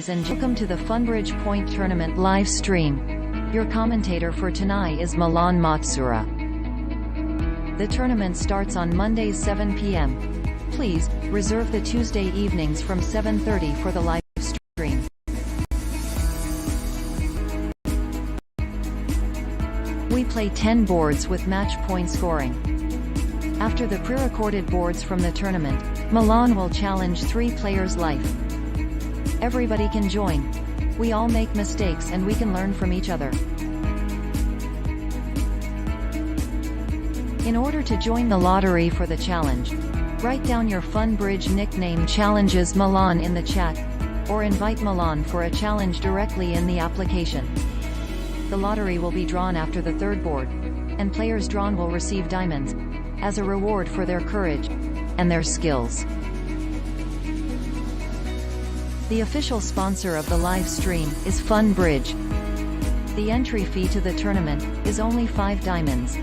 And welcome to the Funbridge Point Tournament live stream. Your commentator for tonight is Milan Macura. The tournament starts on Mondays 7 p.m. Please, reserve the Tuesday evenings from 7:30 for the live stream. We play 10 boards with match point scoring. After the pre-recorded boards from the tournament, Milan will challenge 3 players live. Everybody can join. We all make mistakes and we can learn from each other. In order to join the lottery for the challenge, write down your Funbridge nickname challenges Milan in the chat, or invite Milan for a challenge directly in the application. The lottery will be drawn after the 3rd board, and players drawn will receive diamonds, as a reward for their courage and their skills. The official sponsor of the live stream is Funbridge. The entry fee to the tournament is only 5 diamonds.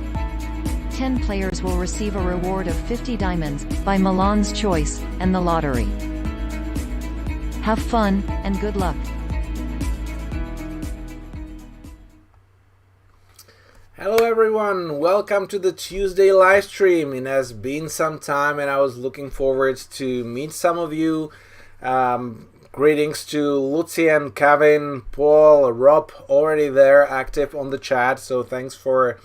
10 players will receive a reward of 50 diamonds, by Milan's choice, and the lottery. Have fun, and good luck. Hello everyone, welcome to the Tuesday live stream. It has been some time and I was looking forward to meet some of you. Greetings to Lucian, Kevin, Paul, Rob, already there, active on the chat. So thanks for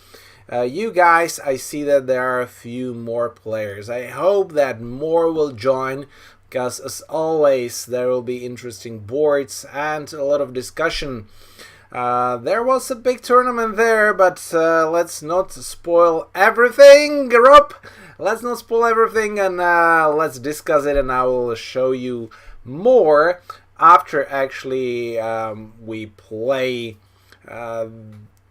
you guys. I see that there are a few more players. I hope that more will join, because as always there will be interesting boards and a lot of discussion. There was a big tournament there, but let's not spoil everything, Rob. Let's not spoil everything, and let's discuss it, and I will show you more after actually we play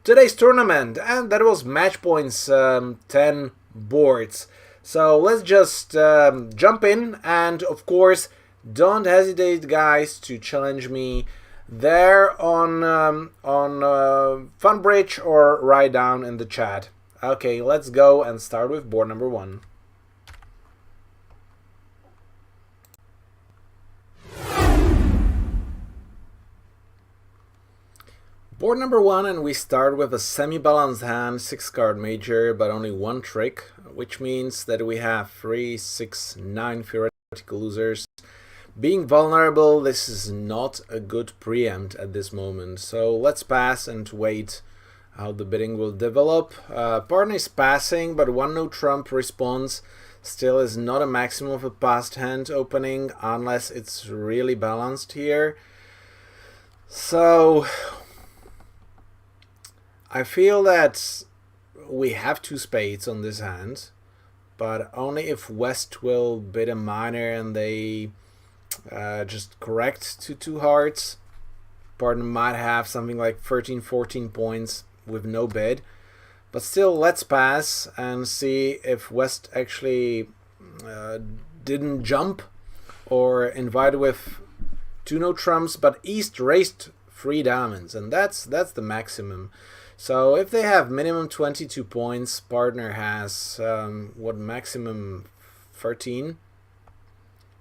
today's tournament, and that was match points 10 boards. So let's just jump in, and of course don't hesitate guys to challenge me there on Funbridge, or write down in the chat. Okay, let's go and start with board number 1. Board number 1, and we start with a semi-balanced hand, 6-card major, but only 1 trick, which means that we have 3, 6, 9 theoretical losers. Being vulnerable, this is not a good preempt at this moment, so let's pass and wait how the bidding will develop. Partner is passing, but 1 no trump response still is not a maximum of a passed hand opening unless it's really balanced here. So I feel that we have 2 spades on this hand, but only if West will bid a minor and they just correct to 2 hearts. Partner might have something like 13-14 points with no bid, but still let's pass and see if West actually didn't jump or invite with 2 no trumps, but East raised 3 diamonds, and that's the maximum. So if they have minimum 22 points, partner has what, maximum 13,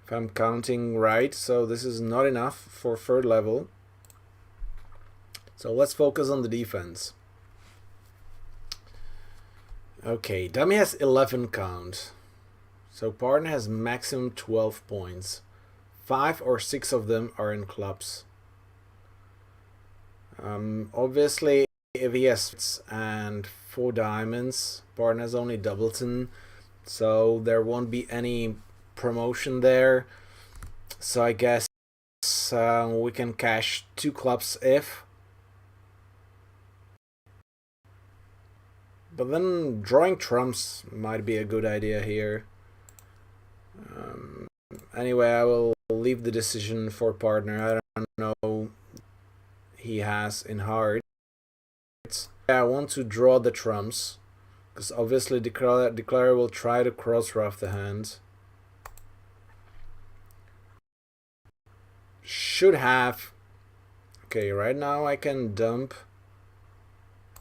if I'm counting right. So this is not enough for 3rd level. So let's focus on the defense. Okay, dummy has 11 count, so partner has maximum 12 points. 5 or 6 of them are in clubs. Obviously if he has 6 and 4 diamonds, partner has only doubleton, so there won't be any promotion there. So I guess we can cash 2 clubs if. But then drawing trumps might be a good idea here. Anyway, I will leave the decision for partner. I don't know he has in hearts. I want to draw the trumps, because obviously declarer will try to cross rough the hand. Should have. Okay, right now I can dump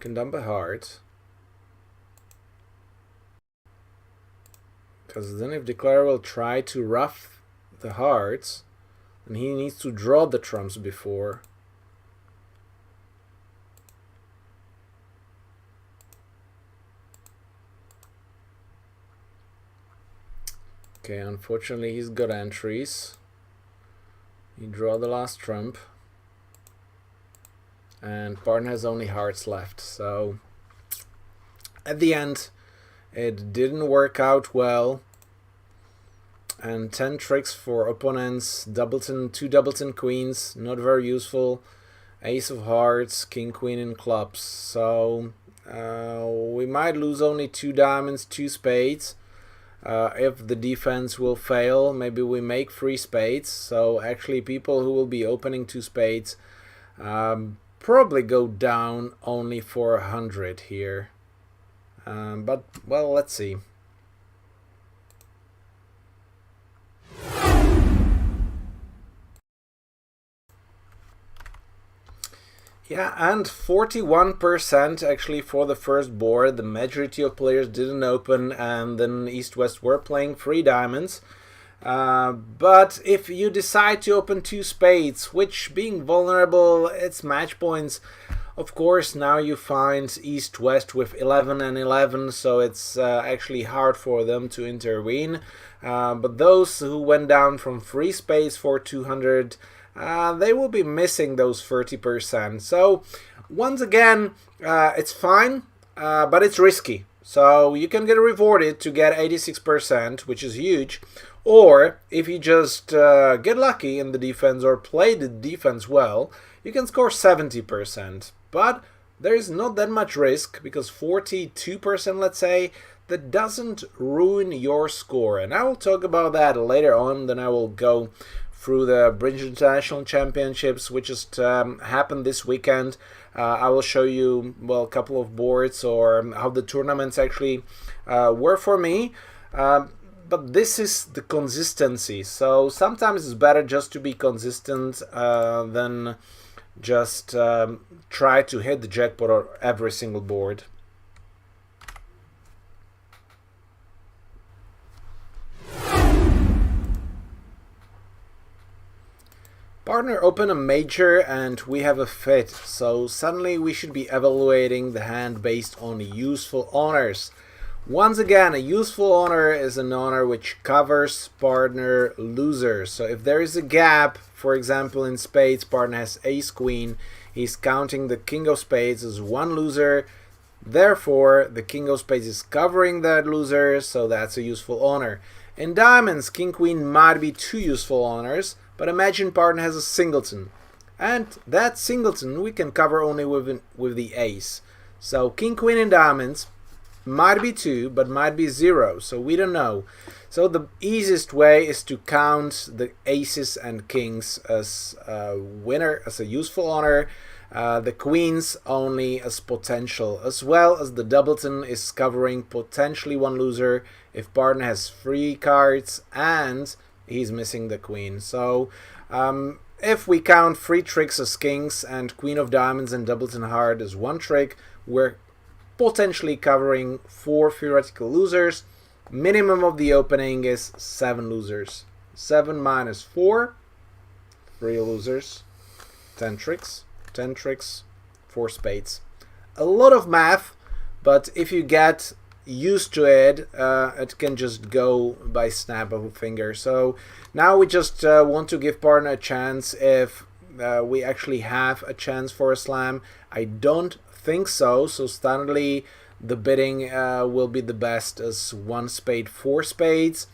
a heart. Because then if declarer will try to rough the hearts, and he needs to draw the trumps before. Okay, unfortunately he's got entries. He draw the last trump, and partner has only hearts left, so at the end it didn't work out well. And 10 tricks for opponents, doubleton, 2 doubleton queens, not very useful. Ace of hearts, king queen in clubs, so we might lose only 2 diamonds, 2 spades. If the defense will fail, maybe we make 3 spades. So actually people who will be opening 2 spades probably go down only for 100 here. But, well, let's see. Yeah, and 41% actually for the first board. The majority of players didn't open, and then East-West were playing 3 diamonds. But if you decide to open 2 spades, which being vulnerable, it's match points. Of course, now you find East-West with 11 and 11, so it's actually hard for them to intervene. But those who went down from 3 spades for 200, they will be missing those 30%. So once again, it's fine, but it's risky. So you can get rewarded to get 86%, which is huge. Or if you just get lucky in the defense or play the defense well, you can score 70%. But there is not that much risk, because 42%, let's say, that doesn't ruin your score. And I will talk about that later on. Then I will go through the Bridge International Championships, which just happened this weekend. I will show you, well, a couple of boards or how the tournaments actually were for me. But this is the consistency. So sometimes it's better just to be consistent than just try to hit the jackpot on every single board. Partner open a major and we have a fit, so suddenly we should be evaluating the hand based on useful honors. Once again, a useful honor is an honor which covers partner losers. So if there is a gap, for example in spades, partner has ace queen, he's counting the king of spades as one loser. Therefore, the king of spades is covering that loser, so that's a useful honor. In diamonds, king queen might be 2 useful honors, but imagine partner has a singleton, and that singleton we can cover only with the ace. So king queen in diamonds might be 2, but might be 0, so we don't know. So the easiest way is to count the aces and kings as a winner, as a useful honor, the queens only as potential, as well as the doubleton is covering potentially one loser if partner has 3 cards and he's missing the queen. So if we count 3 tricks as kings and queen of diamonds and doubleton heart as 1 trick, we're potentially covering 4 theoretical losers. Minimum of the opening is 7 losers. 7 minus 4, 3 losers, 10 tricks, 10 tricks, 4 spades. A lot of math, but if you get used to it, it can just go by snap of a finger. So now we just want to give partner a chance if we actually have a chance for a slam. I don't think so. So standardly the bidding will be the best as 1 spade, 4 spades,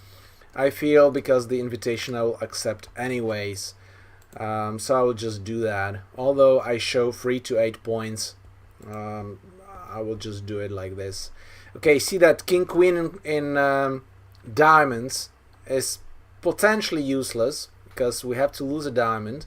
I feel, because the invitation I will accept anyways. So I will just do that. Although I show 3 to 8 points, I will just do it like this. Okay, see that king queen in diamonds is potentially useless because we have to lose a diamond.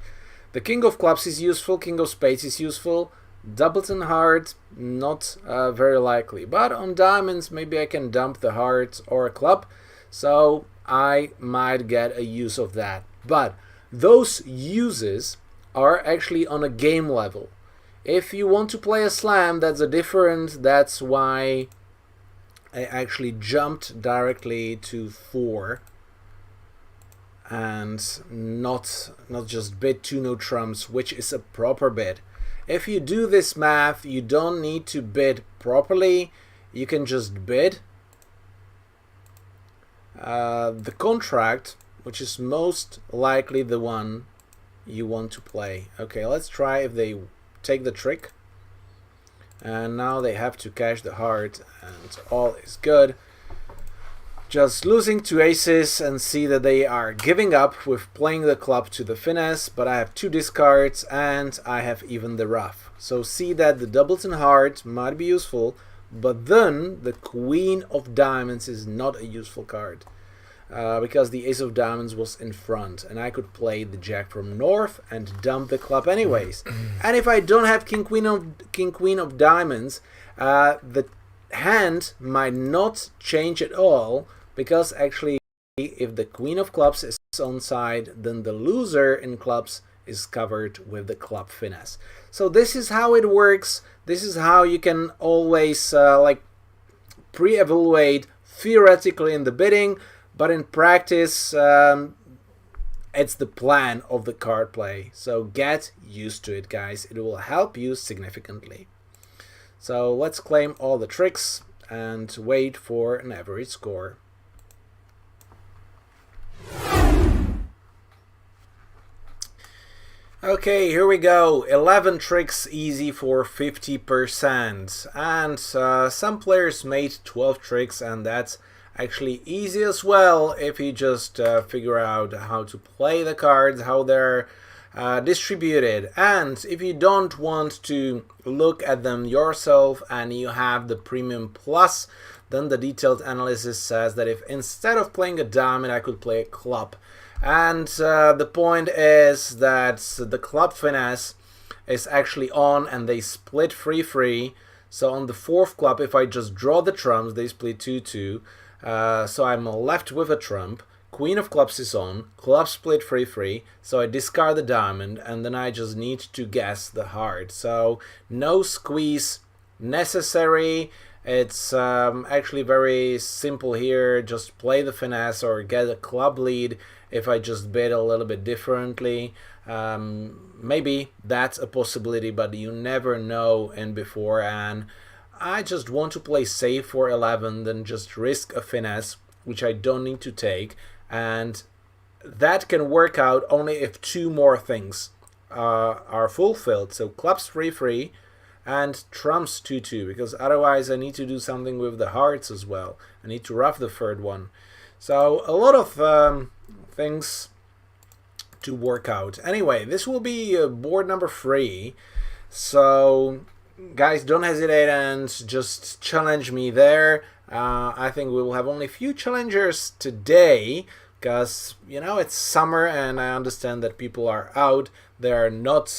The king of clubs is useful, king of spades is useful, doubleton heart not very likely. But on diamonds maybe I can dump the heart or a club, so I might get a use of that. But those uses are actually on a game level. If you want to play a slam, that's a different, that's why I actually jumped directly to 4. and not just bid 2 no trumps, which is a proper bid. If you do this math, you don't need to bid properly. You can just bid the contract, which is most likely the one you want to play. Okay, let's try if they take the trick. And now they have to cash the heart, and all is good. Just losing 2 aces and see that they are giving up with playing the club to the finesse, but I have 2 discards and I have even the ruff. So see that the doubleton heart might be useful, but then the queen of diamonds is not a useful card. Because the ace of diamonds was in front and I could play the jack from north and dump the club anyways. And if I don't have king queen of diamonds, the hand might not change at all, because actually if the queen of clubs is on side, then the loser in clubs is covered with the club finesse. So this is how it works. This is how you can always like pre-evaluate theoretically in the bidding, but in practice it's the plan of the card play. So get used to it, guys. It will help you significantly. So let's claim all the tricks and wait for an average score. Okay, here we go. 11 tricks easy for 50%. And some players made 12 tricks, and that's actually easy as well if you just figure out how to play the cards, how they're distributed. And if you don't want to look at them yourself and you have the Premium Plus, then the detailed analysis says that if instead of playing a diamond I could play a club. And the point is that the club finesse is actually on and they split 3-3. So on the 4th club, if I just draw the trumps, they split 2-2. So I'm left with a trump. Queen of clubs is on, club split 3-3, so I discard the diamond and then I just need to guess the heart. So no squeeze necessary. It's actually very simple here. Just play the finesse or get a club lead if I just bid a little bit differently. Maybe that's a possibility, but you never know in before, and I just want to play safe for 11 than just risk a finesse, which I don't need to take, and that can work out only if 2 more things are fulfilled. So clubs 3-3 and trumps 2-2, because otherwise I need to do something with the hearts as well. I need to ruff the 3rd one. So a lot of things to work out. Anyway, this will be board number 3. So guys, don't hesitate and just challenge me there. I think we will have only a few challengers today because, you know, it's summer and I understand that people are out. They are not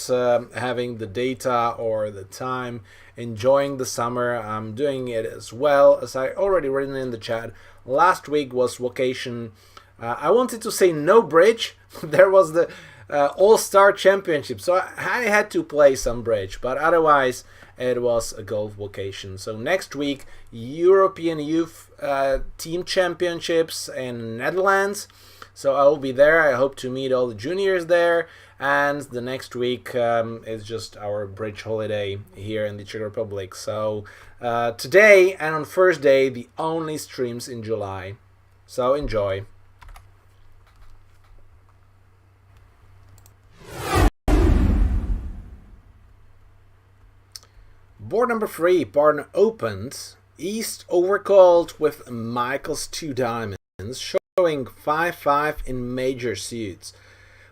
having the data or the time enjoying the summer. I'm doing it as well, as I already written in the chat. Last week was vacation. I wanted to say no bridge. There was the All-Star Championship, so I had to play some bridge, but otherwise it was a golf vacation. So next week, European Youth Team Championships in Netherlands. So I will be there. I hope to meet all the juniors there. And the next week is just our bridge holiday here in the Czech Republic. So today and on Thursday, the only streams in July. So enjoy. Board number 3, partner opened. East overcalled with Michael's 2 diamonds, showing 5-5 in major suits.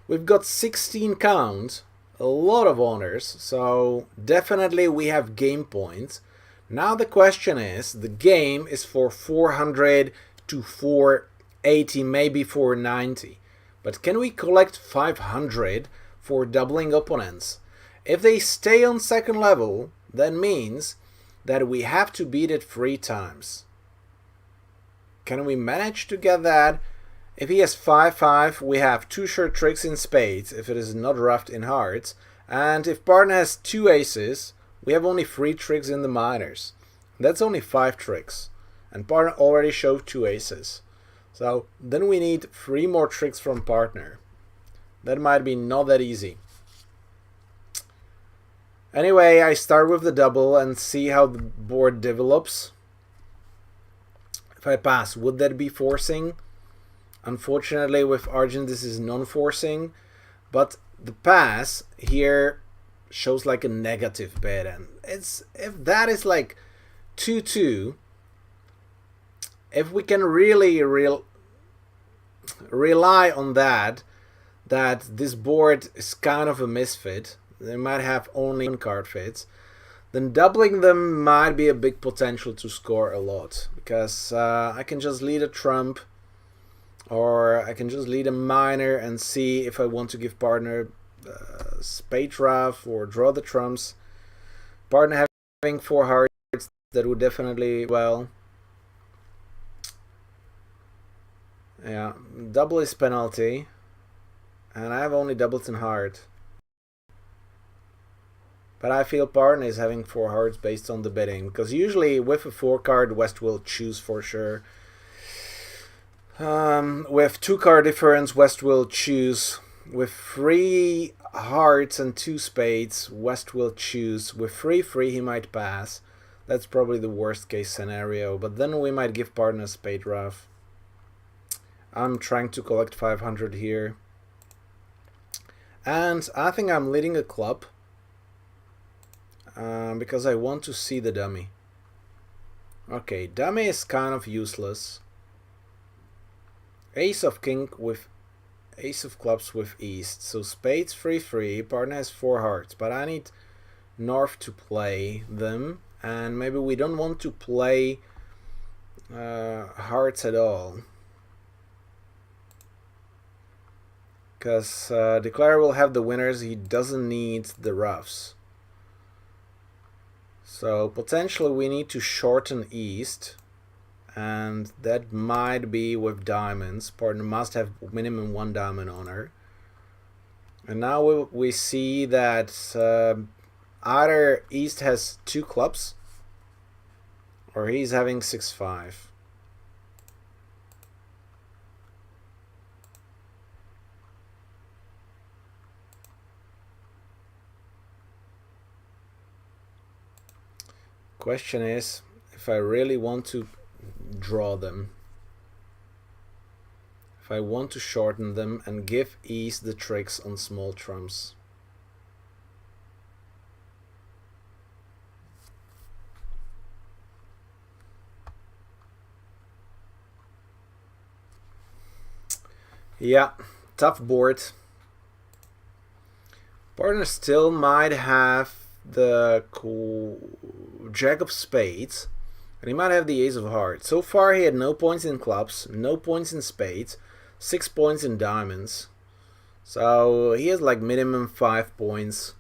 We've got 16 count, a lot of honors, so definitely we have game points. Now the question is, the game is for 400 to 480, maybe 490. But can we collect 500 for doubling opponents? If they stay on second level, that means that we have to beat it 3 times. Can we manage to get that? If he has 5-5, we have 2 short tricks in spades, if it is not ruffed in hearts. And if partner has 2 aces, we have only 3 tricks in the minors. That's only 5 tricks. And partner already showed 2 aces. So then we need 3 more tricks from partner. That might be not that easy. Anyway, I start with the double and see how the board develops. If I pass, would that be forcing? Unfortunately, with Argent, this is non-forcing. But the pass here shows like a negative bet. And if that is like 2-2, if we can really rely on that this board is kind of a misfit, they might have only one card fits, then doubling them might be a big potential to score a lot, because I can just lead a trump, or I can just lead a minor and see if I want to give partner spade ruff or draw the trumps. Partner having 4 hearts, that would definitely, well, yeah, double is penalty, and I have only doubles in heart. But I feel partner is having 4 hearts based on the betting, because usually with a 4 card, West will choose for sure. With 2 card difference, West will choose. With 3 hearts and 2 spades, West will choose. With 3-3, he might pass. That's probably the worst case scenario, but then we might give partner a spade ruff. I'm trying to collect 500 here. And I think I'm leading a club. Because I want to see the dummy. Okay, dummy is kind of useless. Ace of king with ace of clubs with east. So spades 3-3, partner has 4 hearts, but I need north to play them, and maybe we don't want to play hearts at all. Because Declare will have the winners, he doesn't need the ruffs. So potentially we need to shorten east, and that might be with diamonds. Partner must have minimum 1 diamond on her. And now we see that either east has 2 clubs, or he's having 6-5. Question is if I really want to draw them, if I want to shorten them and give east the tricks on small trumps. Yeah, tough board. Partner still might have the jack of spades, and he might have the ace of hearts. So far he had no points in clubs, no points in spades, 6 points in diamonds. So he has like minimum 5 points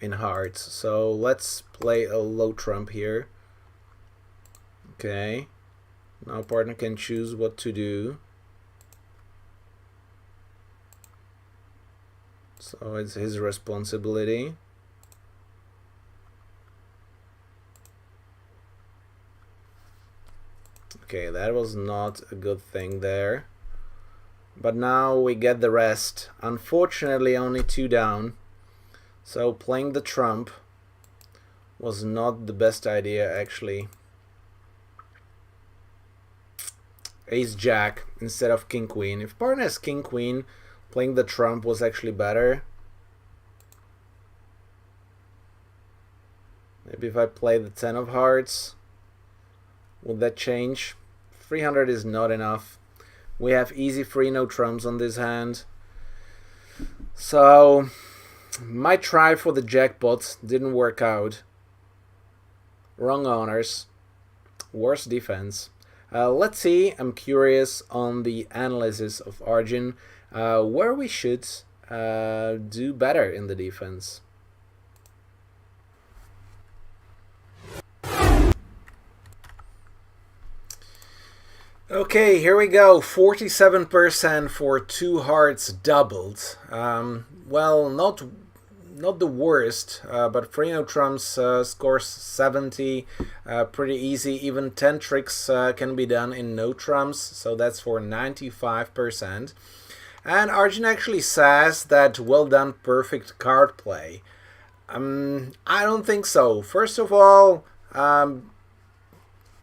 in hearts. So let's play a low trump here. Okay, now partner can choose what to do. So it's his responsibility. Okay, that was not a good thing there. But now we get the rest. Unfortunately, only 2 down. So playing the trump was not the best idea, actually. Ace-jack instead of king-queen. If partner has king-queen, playing the trump was actually better. Maybe if I play the 10 of hearts, would that change? 300 is not enough. We have easy free no trumps on this hand. So might try for the jackpot, didn't work out. Wrong honors, worse defense. Let's see, I'm curious on the analysis of Arjun, where we should do better in the defense. Okay, here we go. 47% for 2 hearts doubled. Well, not the worst, but 3 no trumps scores 70, pretty easy. Even 10 tricks can be done in no trumps, so that's for 95%. And Arjun actually says that well done, perfect card play. I don't think so. First of all,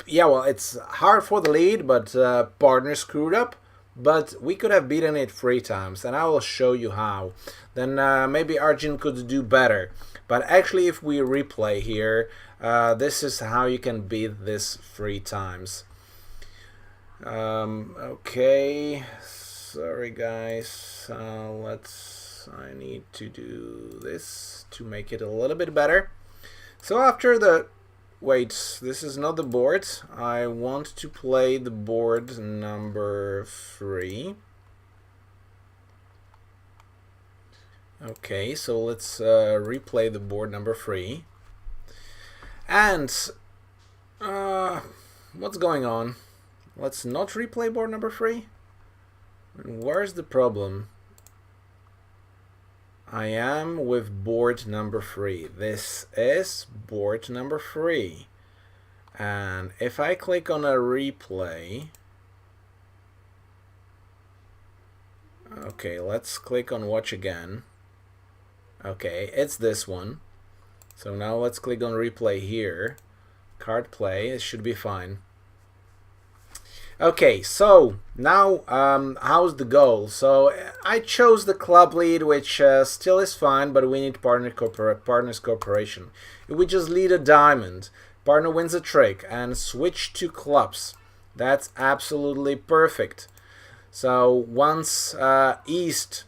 yeah, well, it's hard for the lead, but partner screwed up. But we could have beaten it 3 times, and I will show you how. Then maybe Arjun could do better. But actually, if we replay here, this is how you can beat this 3 times. Okay, sorry guys. I need to do this to make it a little bit better. So after the... Wait, this is not the board. I want to play the board number 3. Okay, so let's replay the board number 3. And what's going on? Let's not replay board number 3. Where's the problem? I am with board number 3. This is board number 3. And if I click on a replay... Okay, let's click on watch again. Okay, it's this one. So now let's click on replay here. Card play, it should be fine. Okay, so now how's the goal? So I chose the club lead, which still is fine, but we need partners cooperation. If we just lead a diamond, partner wins a trick, and switch to clubs, that's absolutely perfect. So once East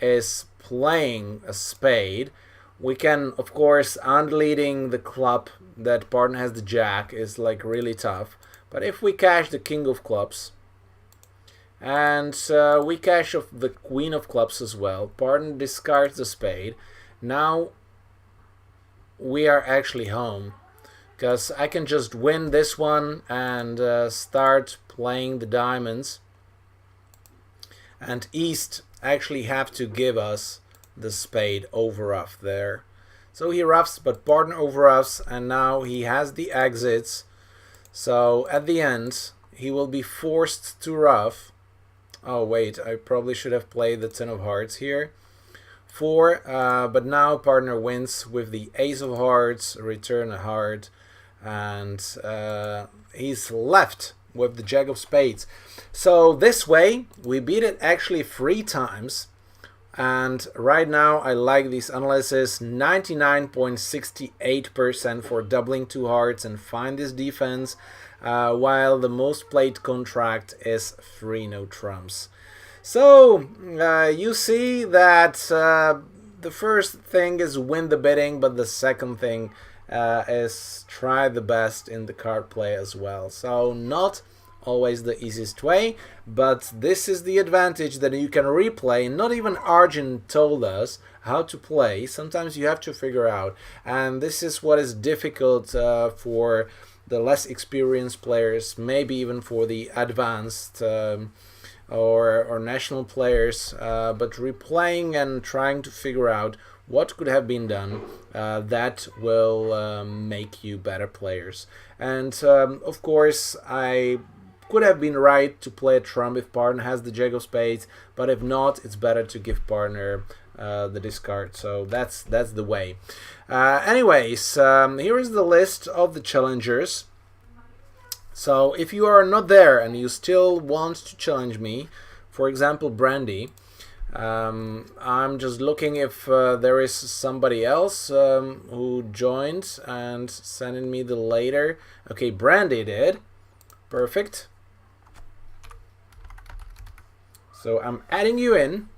is playing a spade, we can, of course, unleading the club that partner has the jack is like really tough. But if we cash the king of clubs, and we cash of the queen of clubs as well, partner discards the spade, now we are actually home. Because I can just win this one and start playing the diamonds. And East actually have to give us the spade over ruff there. So he ruffs, but partner over ruffs, and now he has the exits. So at the end, he will be forced to ruff. Oh wait, I probably should have played the 10 of hearts here. 4, but now partner wins with the ace of hearts, return a heart, and he's left with the jack of spades. So this way, we beat it actually 3 times. And right now, I like this analysis, 99.68% for doubling 2 hearts and find this defense, while the most played contract is 3 no trumps. So you see that the first thing is win the bidding, but the second thing is try the best in the card play as well. So not always the easiest way, but this is the advantage that you can replay. Not even Arjun told us how to play. Sometimes you have to figure out, and this is what is difficult for the less experienced players, maybe even for the advanced or national players, but replaying and trying to figure out what could have been done that will make you better players. And of course, I could have been right to play a trump if partner has the jack of spades, but if not, it's better to give partner the discard. So that's the way. Anyways, here is the list of the challengers. So if you are not there and you still want to challenge me, for example Brandy, I'm just looking if there is somebody else who joined and sending me the later. Okay, Brandy did. Perfect. So I'm adding you in.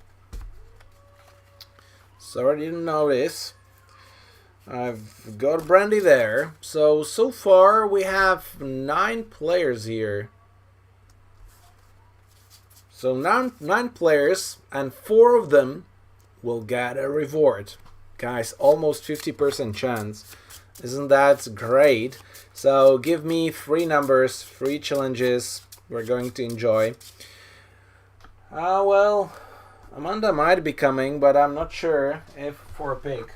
Sorry, I didn't notice. I've got Brandy there. So far we have 9 players here. So 9 players, and 4 of them will get a reward. Guys, almost 50% chance. Isn't that great? So give me 3 numbers, 3 challenges we're going to enjoy. Well, Amanda might be coming, but I'm not sure if for a pig.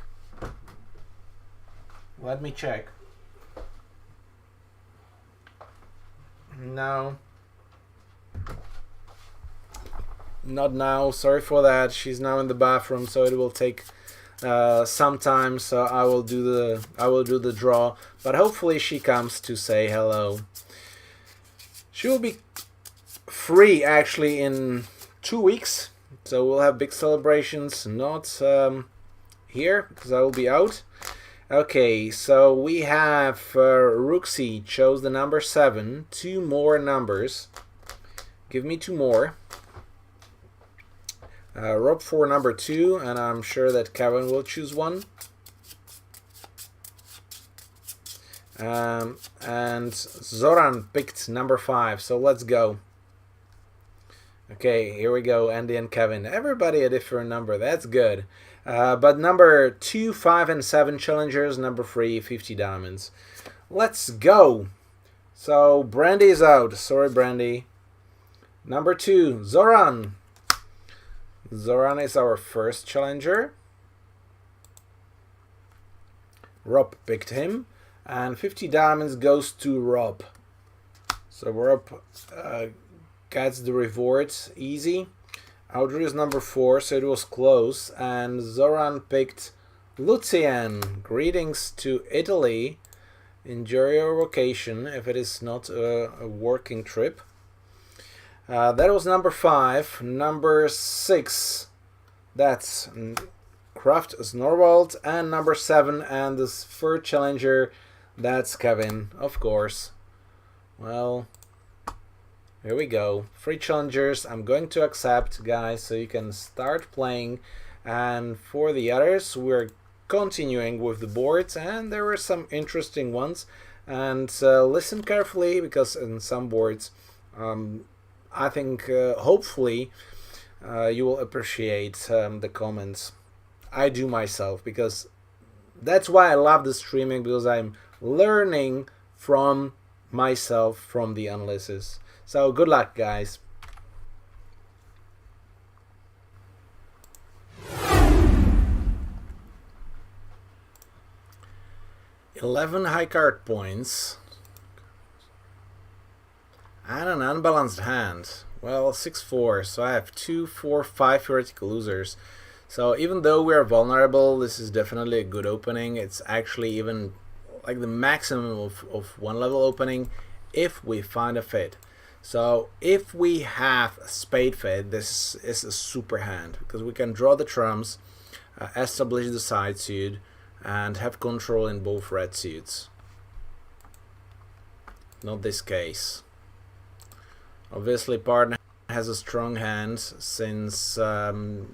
Let me check. No. Not now. Sorry for that. She's now in the bathroom, so it will take some time. So I will do the draw, but hopefully she comes to say hello. She will be free actually in 2 weeks, so we'll have big celebrations. Not here because I will be out. Okay, so we have Rooksy chose the number 7. 2 more numbers. Give me 2 more. Rob for number 2, and I'm sure that Kevin will choose one. And Zoran picked number 5, so let's go. Okay, here we go, Andy and Kevin. Everybody a different number, that's good. But number 2, 5, and 7 challengers, number 3, 50 diamonds. Let's go. So Brandy is out. Sorry, Brandy. Number 2, Zoran. Zoran is our first challenger. Rob picked him. And 50 diamonds goes to Rob. So Rob gets the rewards easy. Audrey is number 4, so it was close. And Zoran picked Lucian. Greetings to Italy. Enjoy your vacation, if it is not a working trip. That was number 5. Number 6, that's Kraft Snorwald. And number 7, and this third challenger, that's Kevin, of course. Well, here we go. 3 challengers. I'm going to accept, guys, so you can start playing. And for the others, we're continuing with the boards, and there were some interesting ones. And listen carefully, because in some boards, I think hopefully you will appreciate the comments. I do myself, because that's why I love the streaming, because I'm learning from myself from the analysis. So good luck, guys. $11 high card points and an unbalanced hand. Well, 6-4, so I have 2, 4, 5 theoretical losers. So even though we are vulnerable, this is definitely a good opening. It's actually even like the maximum of 1 level opening if we find a fit. So if we have a spade fit, this is a super hand, because we can draw the trumps, establish the side suit, and have control in both red suits. Not this case. Obviously partner has a strong hand, since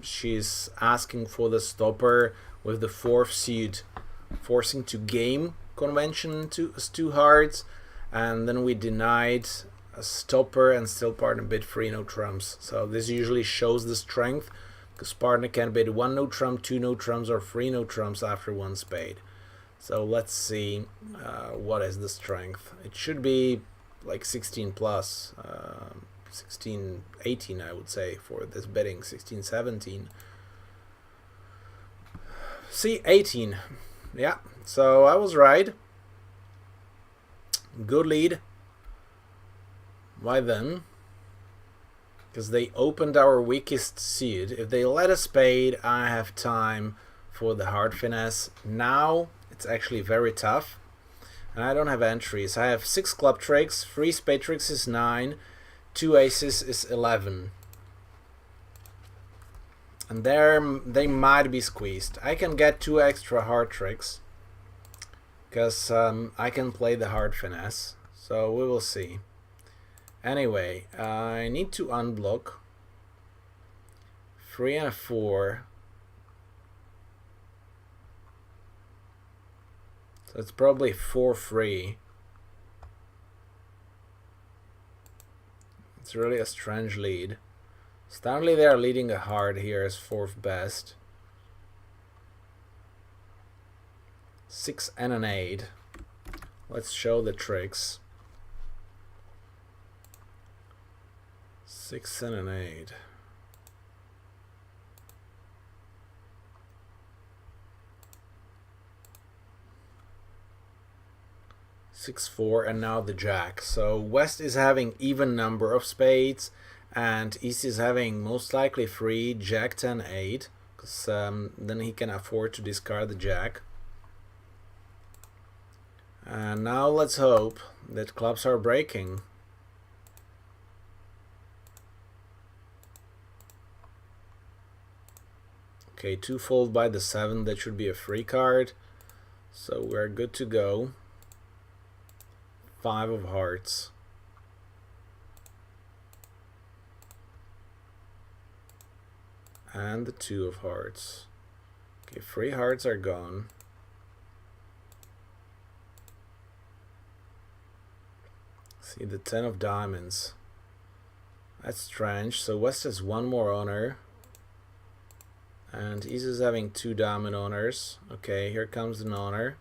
she's asking for the stopper with the 4th suit, forcing to game convention as 2 hearts, and then we denied a stopper and still partner bid 3 no trumps. So this usually shows the strength, because partner can bid 1 no trump, 2 no trumps, or 3 no trumps after 1 spade. So let's see what is the strength. It should be like 16 plus, 16, 18 I would say for this bidding, 16, 17. See, 18. Yeah, so I was right. Good lead. Why then? Because they opened our weakest suit. If they let a spade, I have time for the hard finesse. Now it's actually very tough, and I don't have entries. I have 6 club tricks, 3 spade tricks is 9, 2 aces is 11. And there they might be squeezed. I can get 2 extra hard tricks, because I can play the hard finesse. So we will see. Anyway, I need to unblock 3 and a 4. So it's probably 4-3. It's really a strange lead. Stanley, they are leading a hard here as 4th best. 6 and an 8. Let's show the tricks. 6 and an 8. 6-4, and now the jack. So West is having even number of spades, and East is having most likely free jack 10 8, because then he can afford to discard the jack. And now let's hope that clubs are breaking. Okay, 2 fold by the 7, that should be a free card. So we're good to go. 5 of hearts. And the 2 of hearts. Okay, 3 hearts are gone. See, the 10 of diamonds. That's strange. So West has 1 more honor. And East is having 2 diamond honors. Okay, here comes an honor.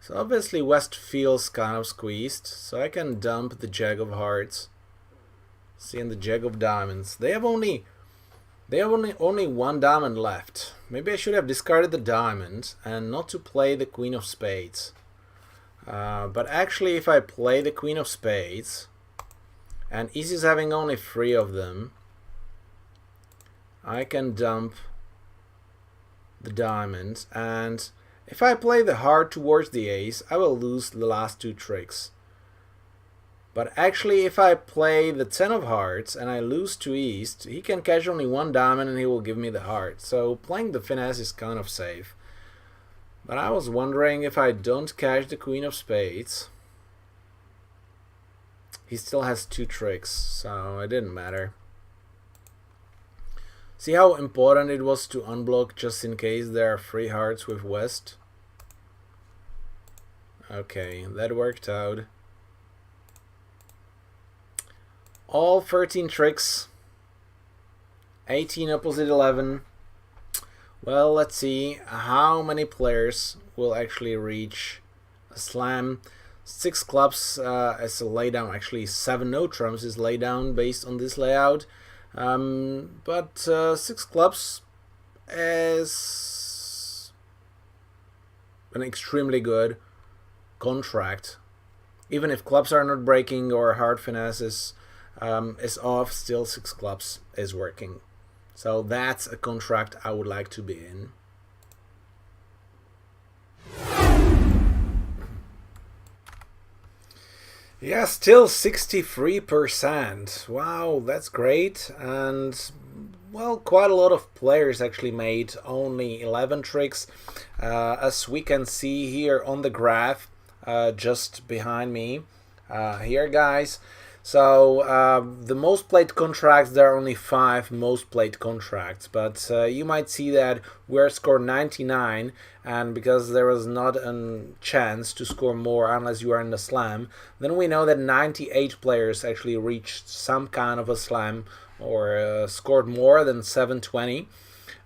So obviously West feels kind of squeezed. So I can dump the jack of hearts. See, and the jack of diamonds. They have only 1 diamond left. Maybe I should have discarded the diamond and not to play the queen of spades. But actually, if I play the queen of spades, and East is having only 3 of them, I can dump the diamond, and if I play the heart towards the ace, I will lose the last 2 tricks. But actually, if I play the 10 of hearts and I lose to East, he can catch only 1 diamond and he will give me the heart. So playing the finesse is kind of safe. But I was wondering, if I don't catch the queen of spades, he still has 2 tricks, so it didn't matter. See how important it was to unblock just in case there are 3 hearts with West? Okay, that worked out. All 13 tricks. 18 opposite 11. Well, let's see how many players will actually reach a slam. 6 clubs as a laydown. Actually, 7 no trumps is laydown based on this layout. But 6 clubs is an extremely good contract. Even if clubs are not breaking or hard finesse is off, still 6 clubs is working. So that's a contract I would like to be in. Yeah, still 63%. Wow, that's great. And well, quite a lot of players actually made only 11 tricks. As we can see here on the graph, just behind me, here guys. So the most played contracts, there are only 5 most played contracts, but you might see that we're scored 99, and because there was not a chance to score more unless you are in the slam, then we know that 98 players actually reached some kind of a slam or scored more than 720.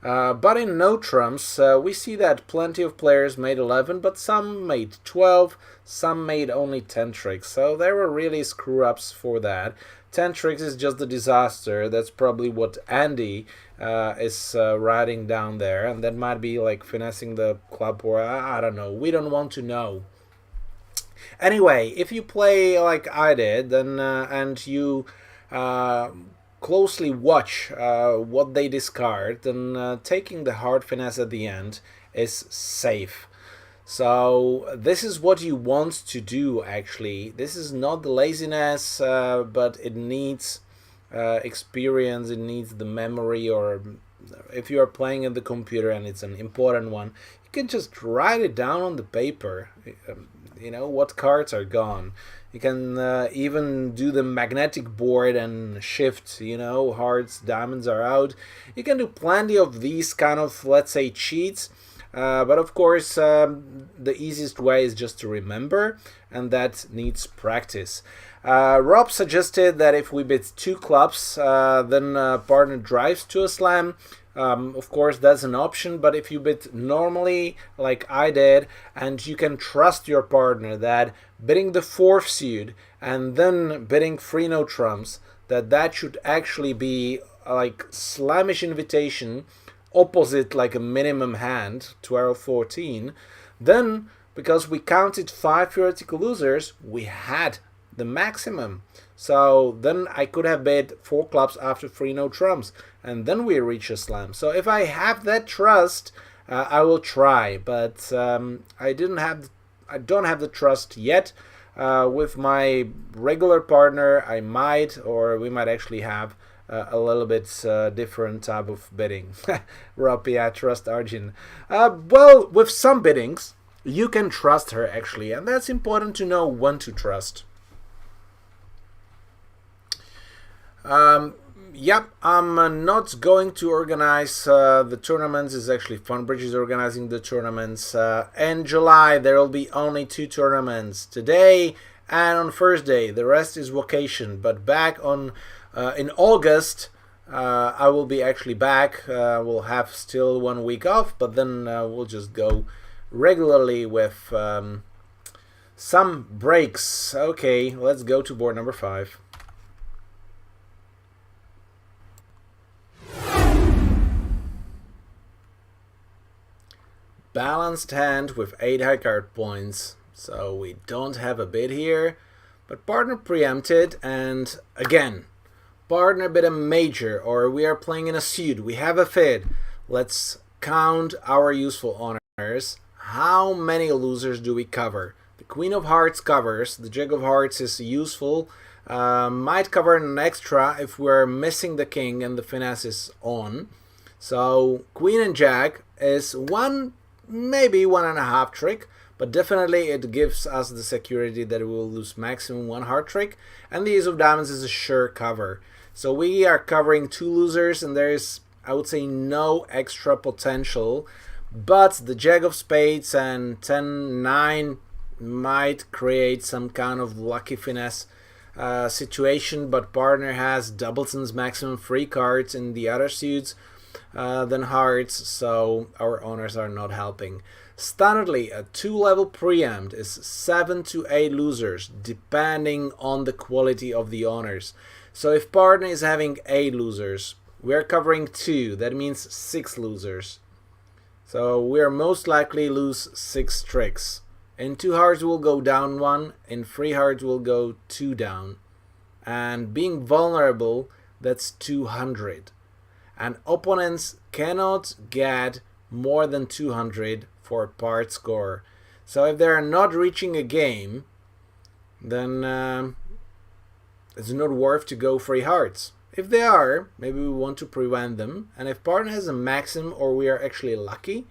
But in no trumps, we see that plenty of players made 11, but some made 12, some made only 10 tricks. So there were really screw-ups for that. 10 tricks is just a disaster. That's probably what Andy is writing down there, and that might be like finessing the club, or I don't know. We don't want to know. Anyway, if you play like I did, then and you closely watch what they discard, then taking the hard finesse at the end is safe. So this is what you want to do actually. This is not the laziness, but it needs experience, it needs the memory, or if you are playing at the computer and it's an important one, you can just write it down on the paper. You know what cards are gone. You can even do the magnetic board and shift, you know, hearts, diamonds are out. You can do plenty of these kind of, let's say, cheats. But of course, the easiest way is just to remember, and that needs practice. Rob suggested that if we bid 2 clubs, then partner drives to a slam. Of course, that's an option, but if you bid normally, like I did, and you can trust your partner that bidding the 4th suit and then bidding 3 no trumps, that should actually be like slamish invitation opposite like a minimum hand, 12-14, then because we counted 5 theoretical losers, we had the maximum. So then I could have bet 4 clubs after 3 no trumps, and then we reach a slam. So if I have that trust, I will try, but I don't have the trust yet. With my regular partner, I might, or we might actually have a little bit different type of bidding. Robbie, I trust Arjun. Well, with some biddings, you can trust her actually, and that's important to know when to trust. Yep, I'm not going to organize the tournaments. It's actually Funbridge is organizing the tournaments. In July, there will be only 2 tournaments, today and on Thursday. The rest is vacation. But back on in August, I will be actually back. We'll have still 1 week off, but then we'll just go regularly with some breaks. Okay, let's go to board number 5. Balanced hand with 8 high card points, so we don't have a bid here, but partner preempted, and again, partner bid a major, or we are playing in a suit, we have a fid. Let's count our useful honors. How many losers do we cover? The Queen of Hearts covers, the Jack of Hearts is useful, might cover an extra if we're missing the King and the finesse is on. So Queen and Jack is one, maybe 1.5 trick, but definitely it gives us the security that we will lose maximum 1 heart trick, and the Ace of Diamonds is a sure cover. So we are covering 2 losers, and there is, I would say, no extra potential, but the Jack of Spades and 10-9 might create some kind of lucky finesse situation, but partner has Doubleton's maximum 3 cards in the other suits than hearts, so our owners are not helping. Standardly, a 2-level preempt is 7 to 8 losers, depending on the quality of the owners. So if partner is having 8 losers, we are covering 2, that means 6 losers. So we are most likely lose 6 tricks. In 2 hearts we'll go down 1, in 3 hearts we'll go 2 down. And being vulnerable, that's 200. And opponents cannot get more than 200 for part score. So if they are not reaching a game, then it's not worth to go 3 hearts. If they are, maybe we want to prevent them. And if partner has a maximum or we are actually lucky,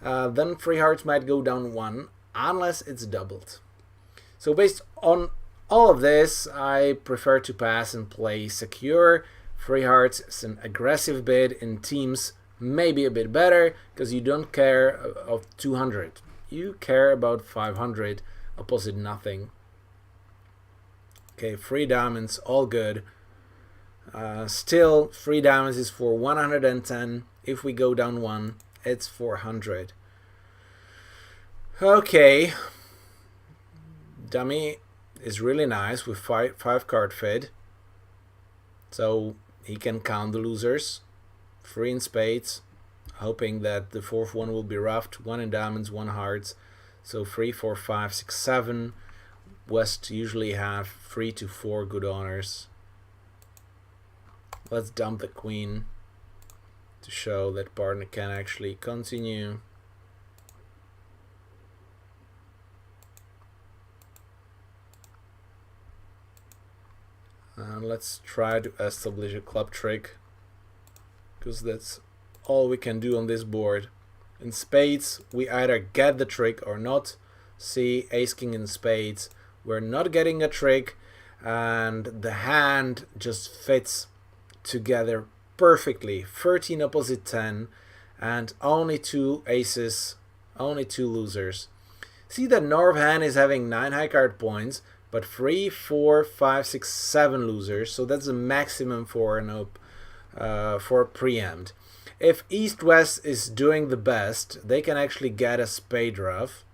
then 3 hearts might go down 1 unless it's doubled. So based on all of this, I prefer to pass and play secure. 3 hearts is an aggressive bid. In teams, maybe a bit better because you don't care of 200. You care about 500, opposite nothing. Okay, 3 diamonds, all good. Still, 3 diamonds is for 110. If we go down 1, it's 400. Okay. Dummy is really nice with 5 card fid. So he can count the losers. 3 in spades, hoping that the 4th one will be roughed. 1 in diamonds, 1 hearts. So 3, 4, 5, 6, 7. West usually have 3 to 4 good honors. Let's dump the queen to show that partner can actually continue. And let's try to establish a club trick, because that's all we can do on this board. In spades, we either get the trick or not. See, ace king in spades, we're not getting a trick, and the hand just fits together perfectly. 13 opposite 10, and only 2 aces, only 2 losers. See that North hand is having 9 high card points, but 3, 4, 5, 6, 7 losers, so that's the maximum for an for a preempt. If East-West is doing the best, they can actually get a spade rough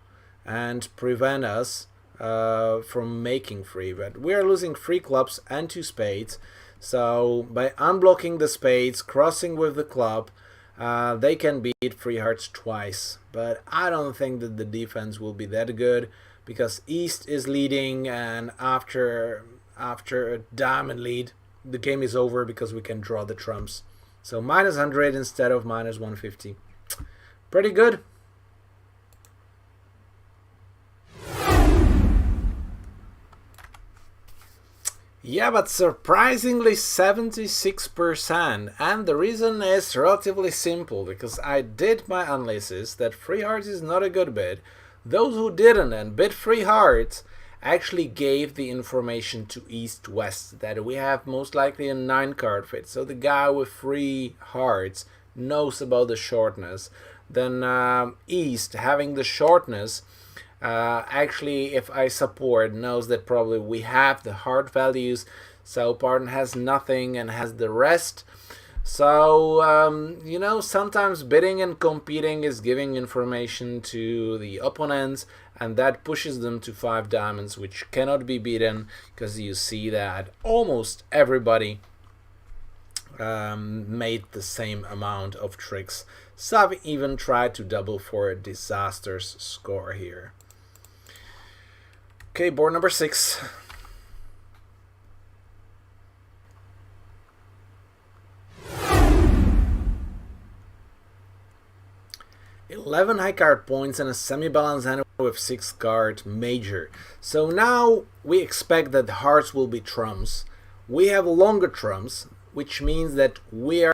and prevent us from making free bet. We are losing 3 clubs and 2 spades, so by unblocking the spades, crossing with the club, They can beat free hearts twice, but I don't think that the defense will be that good because East is leading, and after a diamond lead, the game is over because we can draw the trumps. So minus 100 instead of minus 150. Pretty good. Yeah, but surprisingly 76%, and the reason is relatively simple, because I did my analysis that free hearts is not a good bid. Those who didn't and bid free hearts actually gave the information to East-West that we have most likely a 9-card fit. So the guy with free hearts knows about the shortness. Then East, having the shortness, actually, if I support, knows that probably we have the hard values, so partner has nothing and has the rest. So, you know, sometimes bidding and competing is giving information to the opponents, and that pushes them to 5 diamonds, which cannot be beaten, because you see that almost everybody made the same amount of tricks. Some even tried to double for a disastrous score here. Okay, board number 6. $11 high card points and a semi-balanced hand with 6 card major. So now we expect that hearts will be trumps. We have longer trumps, which means that we are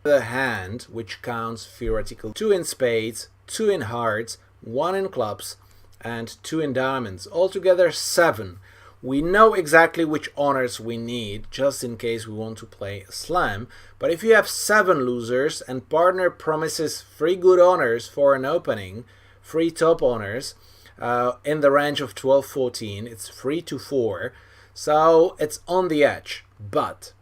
the hand which counts theoretically 2 in spades, 2 in hearts, 1 in clubs, and 2 in diamonds. Altogether 7. We know exactly which honors we need, just in case we want to play a slam. But if you have 7 losers and partner promises 3 good honors for an opening, 3 top honors, in the range of 12-14, it's 3 to 4. So it's on the edge. But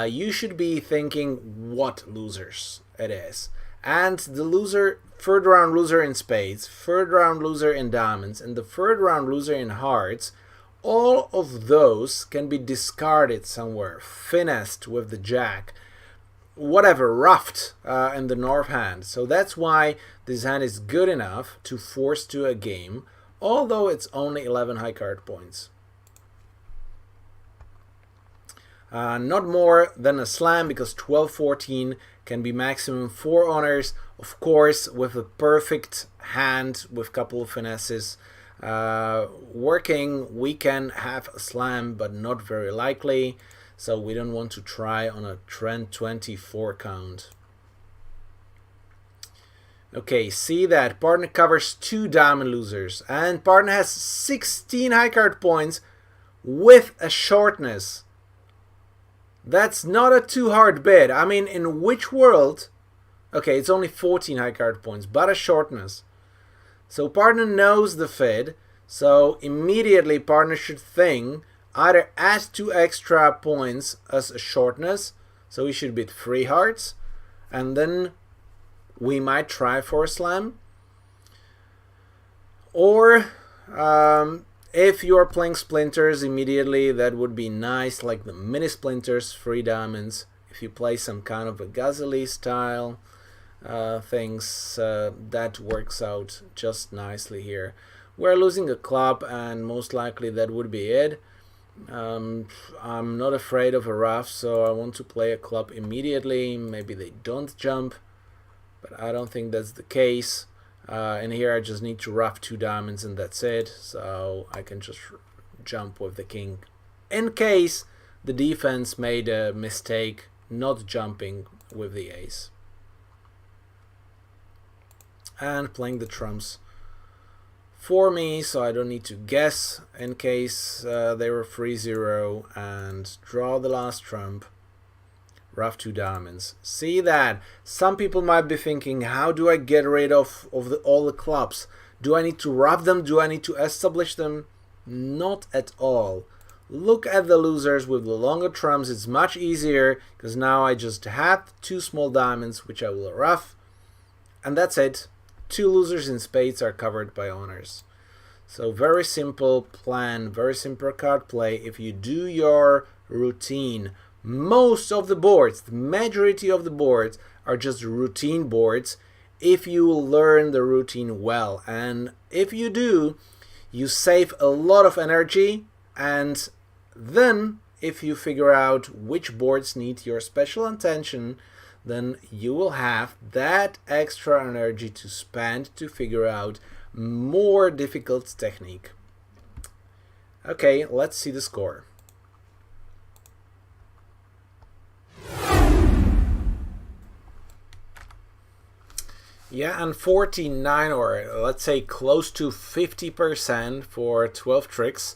you should be thinking what losers it is. And the loser, third round loser in spades, third round loser in diamonds, and the third round loser in hearts, all of those can be discarded somewhere, finessed with the jack, whatever, roughed in the north hand. So that's why this hand is good enough to force to a game, although it's only 11 high card points. Not more than a slam, because 12-14 can be maximum 4 honors. Of course, with a perfect hand with a couple of finesses working, we can have a slam, but not very likely. So we don't want to try on a trend 24 count. Okay, see that partner covers 2 diamond losers, and partner has 16 high card points with a shortness. That's not a too hard bid. I mean, in which world? Okay, it's only 14 high card points, but a shortness. So partner knows the fid, so immediately partner should think either add 2 extra points as a shortness, so he should bid 3 hearts, and then we might try for a slam. Or if you are playing splinters immediately, that would be nice, like the mini splinters, 3 diamonds. If you play some kind of a Ghazali style things, that works out just nicely here. We're losing a club, and most likely that would be it. I'm not afraid of a rough, so I want to play a club immediately. Maybe they don't jump, but I don't think that's the case. And here I just need to rough 2 diamonds and that's it, so I can just jump with the king in case the defense made a mistake not jumping with the ace. And playing the trumps for me, so I don't need to guess in case they were 3-0, and draw the last trump. Rough 2 diamonds. See that? Some people might be thinking, how do I get rid of all the clubs? Do I need to rough them? Do I need to establish them? Not at all. Look at the losers with the longer trumps. It's much easier, because now I just have 2 small diamonds, which I will rough. And that's it. 2 losers in spades are covered by honors. So very simple plan, very simple card play. If you do your routine, most of the boards, the majority of the boards, are just routine boards if you learn the routine well. And if you do, you save a lot of energy, and then if you figure out which boards need your special attention, then you will have that extra energy to spend to figure out more difficult technique. Okay, let's see the score. Yeah, and 49, or let's say close to 50% for 12 tricks.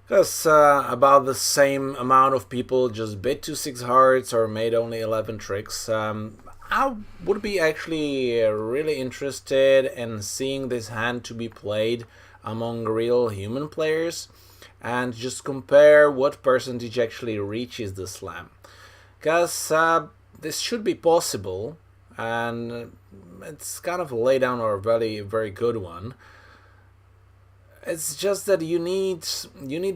Because about the same amount of people just bid to 6 hearts or made only 11 tricks. I would be actually really interested in seeing this hand to be played among real human players and just compare what percentage actually reaches the slam. Because this should be possible, and it's kind of a laydown or a very good one. It's just that you need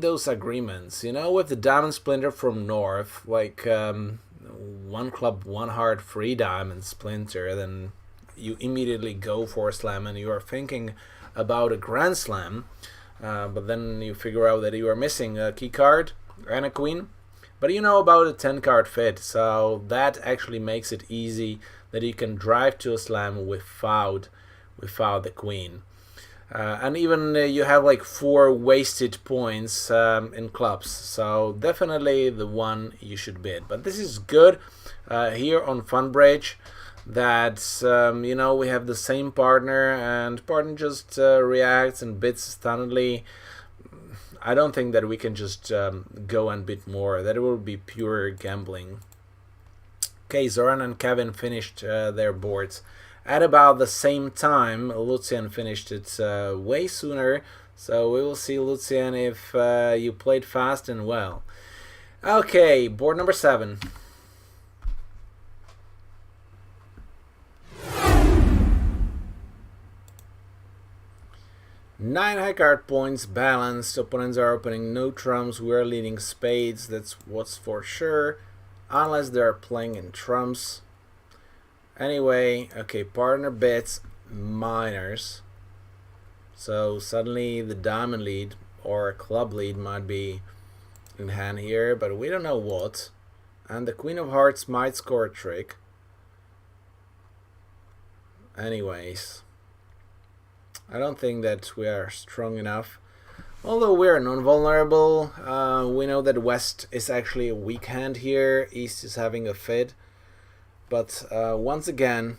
those agreements, with the diamond splinter from North, like one club, one heart, 3 diamond splinter, then you immediately go for a slam and you are thinking about a grand slam, but then you figure out that you are missing a key card and a queen, but you know about a 10 card fit, so that actually makes it easy that you can drive to a slam without the queen. And even you have like 4 wasted points in clubs, so definitely the one you should bid. But this is good here on Funbridge, that we have the same partner and partner just reacts and bids stunnedly. I don't think that we can just go and bid more. That will be pure gambling. Okay, Zoran and Kevin finished their boards at about the same time. Lucian finished it way sooner, so we will see, Lucian, if you played fast and well. Okay, board number 7. Nine high card points, balanced. Opponents are opening no trumps. We are leading spades. That's what's for sure, unless they are playing in trumps. Anyway, okay, partner bets minors. So suddenly the diamond lead or club lead might be in hand here, but we don't know what. And the queen of hearts might score a trick. Anyways, I don't think that we are strong enough. Although we are non-vulnerable, we know that West is actually a weak hand here. East is having a fit. But once again,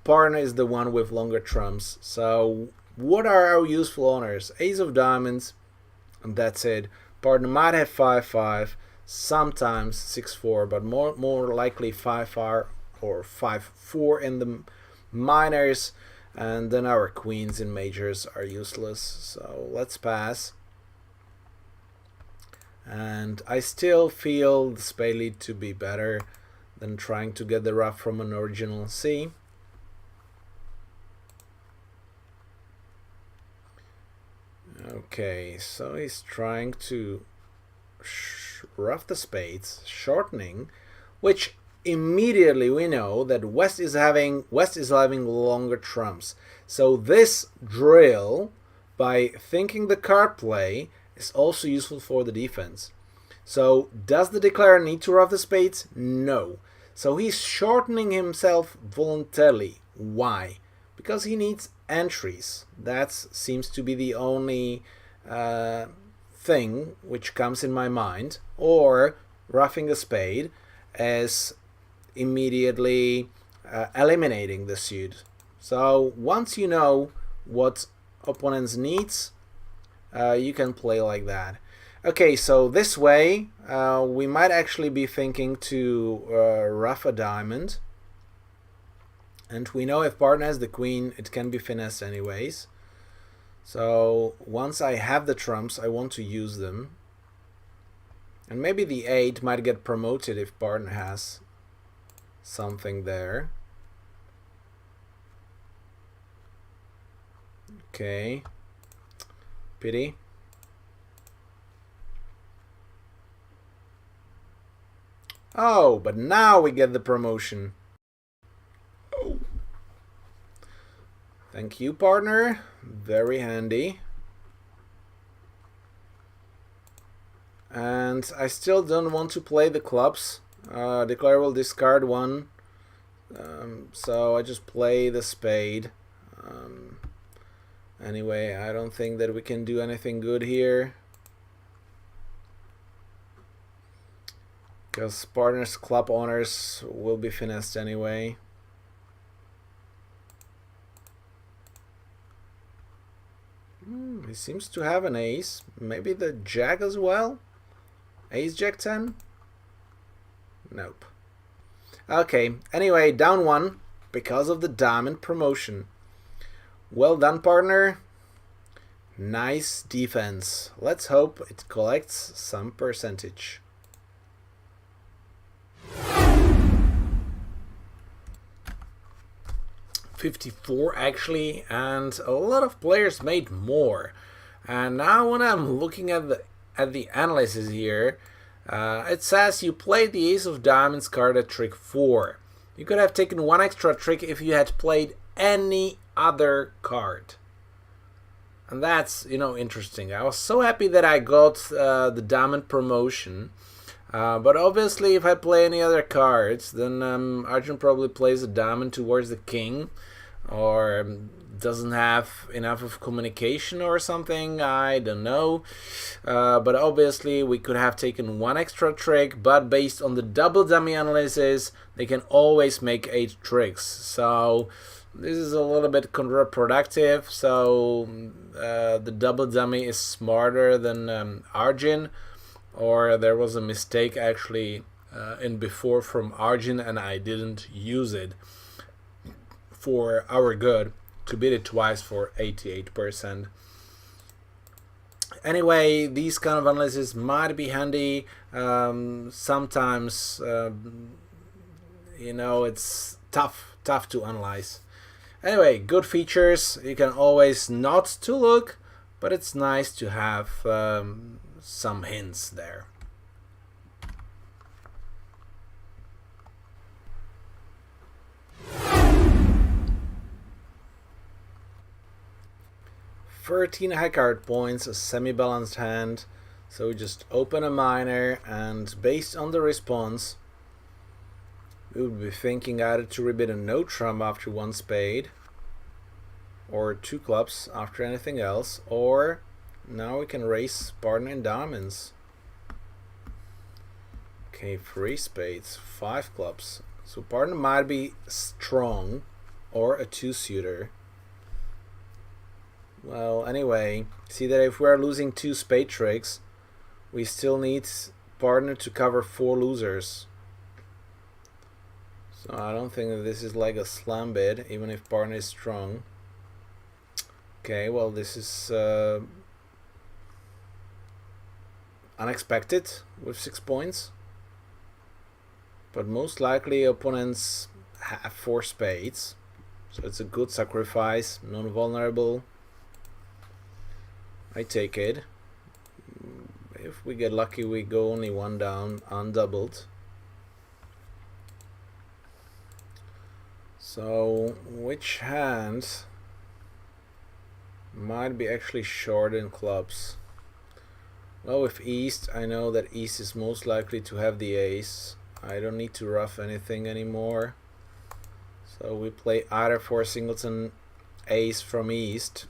partner is the one with longer trumps. So what are our useful honors? Ace of diamonds, and that's it. Partner might have 5-5, sometimes 6-4, but more likely 5-5 or 5-4 in the minors. And then our queens in majors are useless. So let's pass. And I still feel the spade lead to be better than trying to get the ruff from an original C. Okay, so he's trying to ruff the spades, shortening, which immediately we know that West is having longer trumps. So this drill, by thinking the card play, is also useful for the defense. So does the declarer need to ruff the spades? No. So he's shortening himself voluntarily. Why? Because he needs entries. That seems to be the only thing which comes in my mind. Or roughing a spade as immediately eliminating the suit. So once you know what opponents needs, you can play like that. Okay, so this way we might actually be thinking to ruff a diamond, and we know if partner has the queen, it can be finessed anyways. So once I have the trumps, I want to use them, and maybe the 8 might get promoted if partner has something there. Okay, pity. Oh, but now we get the promotion. Oh. Thank you, partner. Very handy. And I still don't want to play the clubs. Declare will discard one. So I just play the spade. Anyway, I don't think that we can do anything good here. Because partner's club owners will be finessed anyway. He seems to have an ace. Maybe the jack as well? Ace jack 10? Nope. Okay, anyway, down one because of the diamond promotion. Well done, partner. Nice defense. Let's hope it collects some percentage. $54 actually, and a lot of players made more. And now when I'm looking at the analysis here, it says you played the ace of diamonds card at trick 4. You could have taken one extra trick if you had played any other card. And that's, interesting. I was so happy that I got the diamond promotion. But obviously if I play any other cards, then Arjun probably plays a diamond towards the king, or doesn't have enough of communication or something, I don't know. But obviously we could have taken one extra trick, but based on the double dummy analysis, they can always make 8 tricks. So this is a little bit counterproductive. So the double dummy is smarter than Arjun, or there was a mistake actually in before from Arjun and I didn't use it for our good to beat it twice for 88%. Anyway, these kind of analysis might be handy. Sometimes, it's tough to analyze. Anyway, good features. You can always not to look, but it's nice to have some hints there. $13 high card points, a semi-balanced hand. So we just open a minor, and based on the response, we would be thinking either to rebid a no trump after one spade, or 2 clubs after anything else, or now we can raise partner in diamonds. Okay, 3 spades, 5 clubs. So partner might be strong, or a 2-suiter. Well, anyway, see that if we're losing 2 spade tricks, we still need partner to cover 4 losers. So I don't think that this is like a slam bid, even if partner is strong. Okay, well, this is unexpected with 6 points. But most likely opponents have 4 spades. So it's a good sacrifice, non-vulnerable. I take it. If we get lucky, we go only 1 down, undoubled. So, which hand might be actually short in clubs? Well, with East, I know that East is most likely to have the ace. I don't need to rough anything anymore. So we play either for singleton ace from East,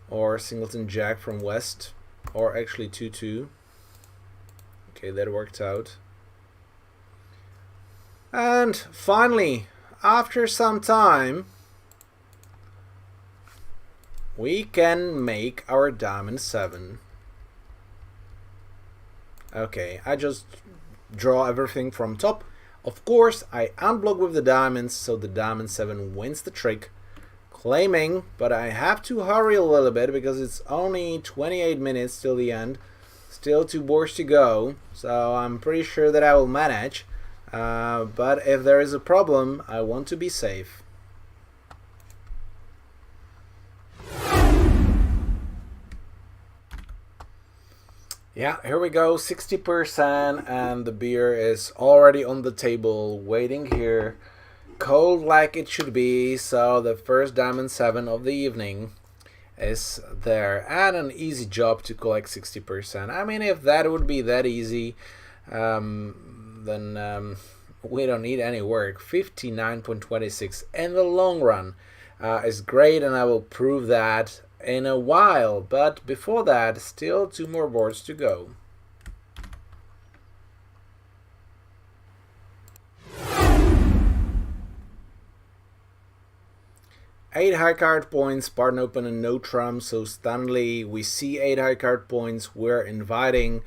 or singleton jack from West, or actually 2-2. Okay, that worked out. And finally, after some time, we can make our diamond 7. Okay, I just draw everything from top. Of course, I unblock with the diamonds, so the diamond 7 wins the trick. Claiming, but I have to hurry a little bit because it's only 28 minutes till the end. Still 2 boards to go, so I'm pretty sure that I will manage. But if there is a problem, I want to be safe. Yeah, here we go, 60%, and the beer is already on the table, waiting here, cold like it should be. So the first diamond 7 of the evening is there, and an easy job to collect 60%. I mean, if that would be that easy, then we don't need any work. 59.26 in the long run is great, and I will prove that in a while. But before that, still 2 more boards to go. Eight high card points, Barton open and no trump, so Stanley, we see 8 high card points, we're inviting.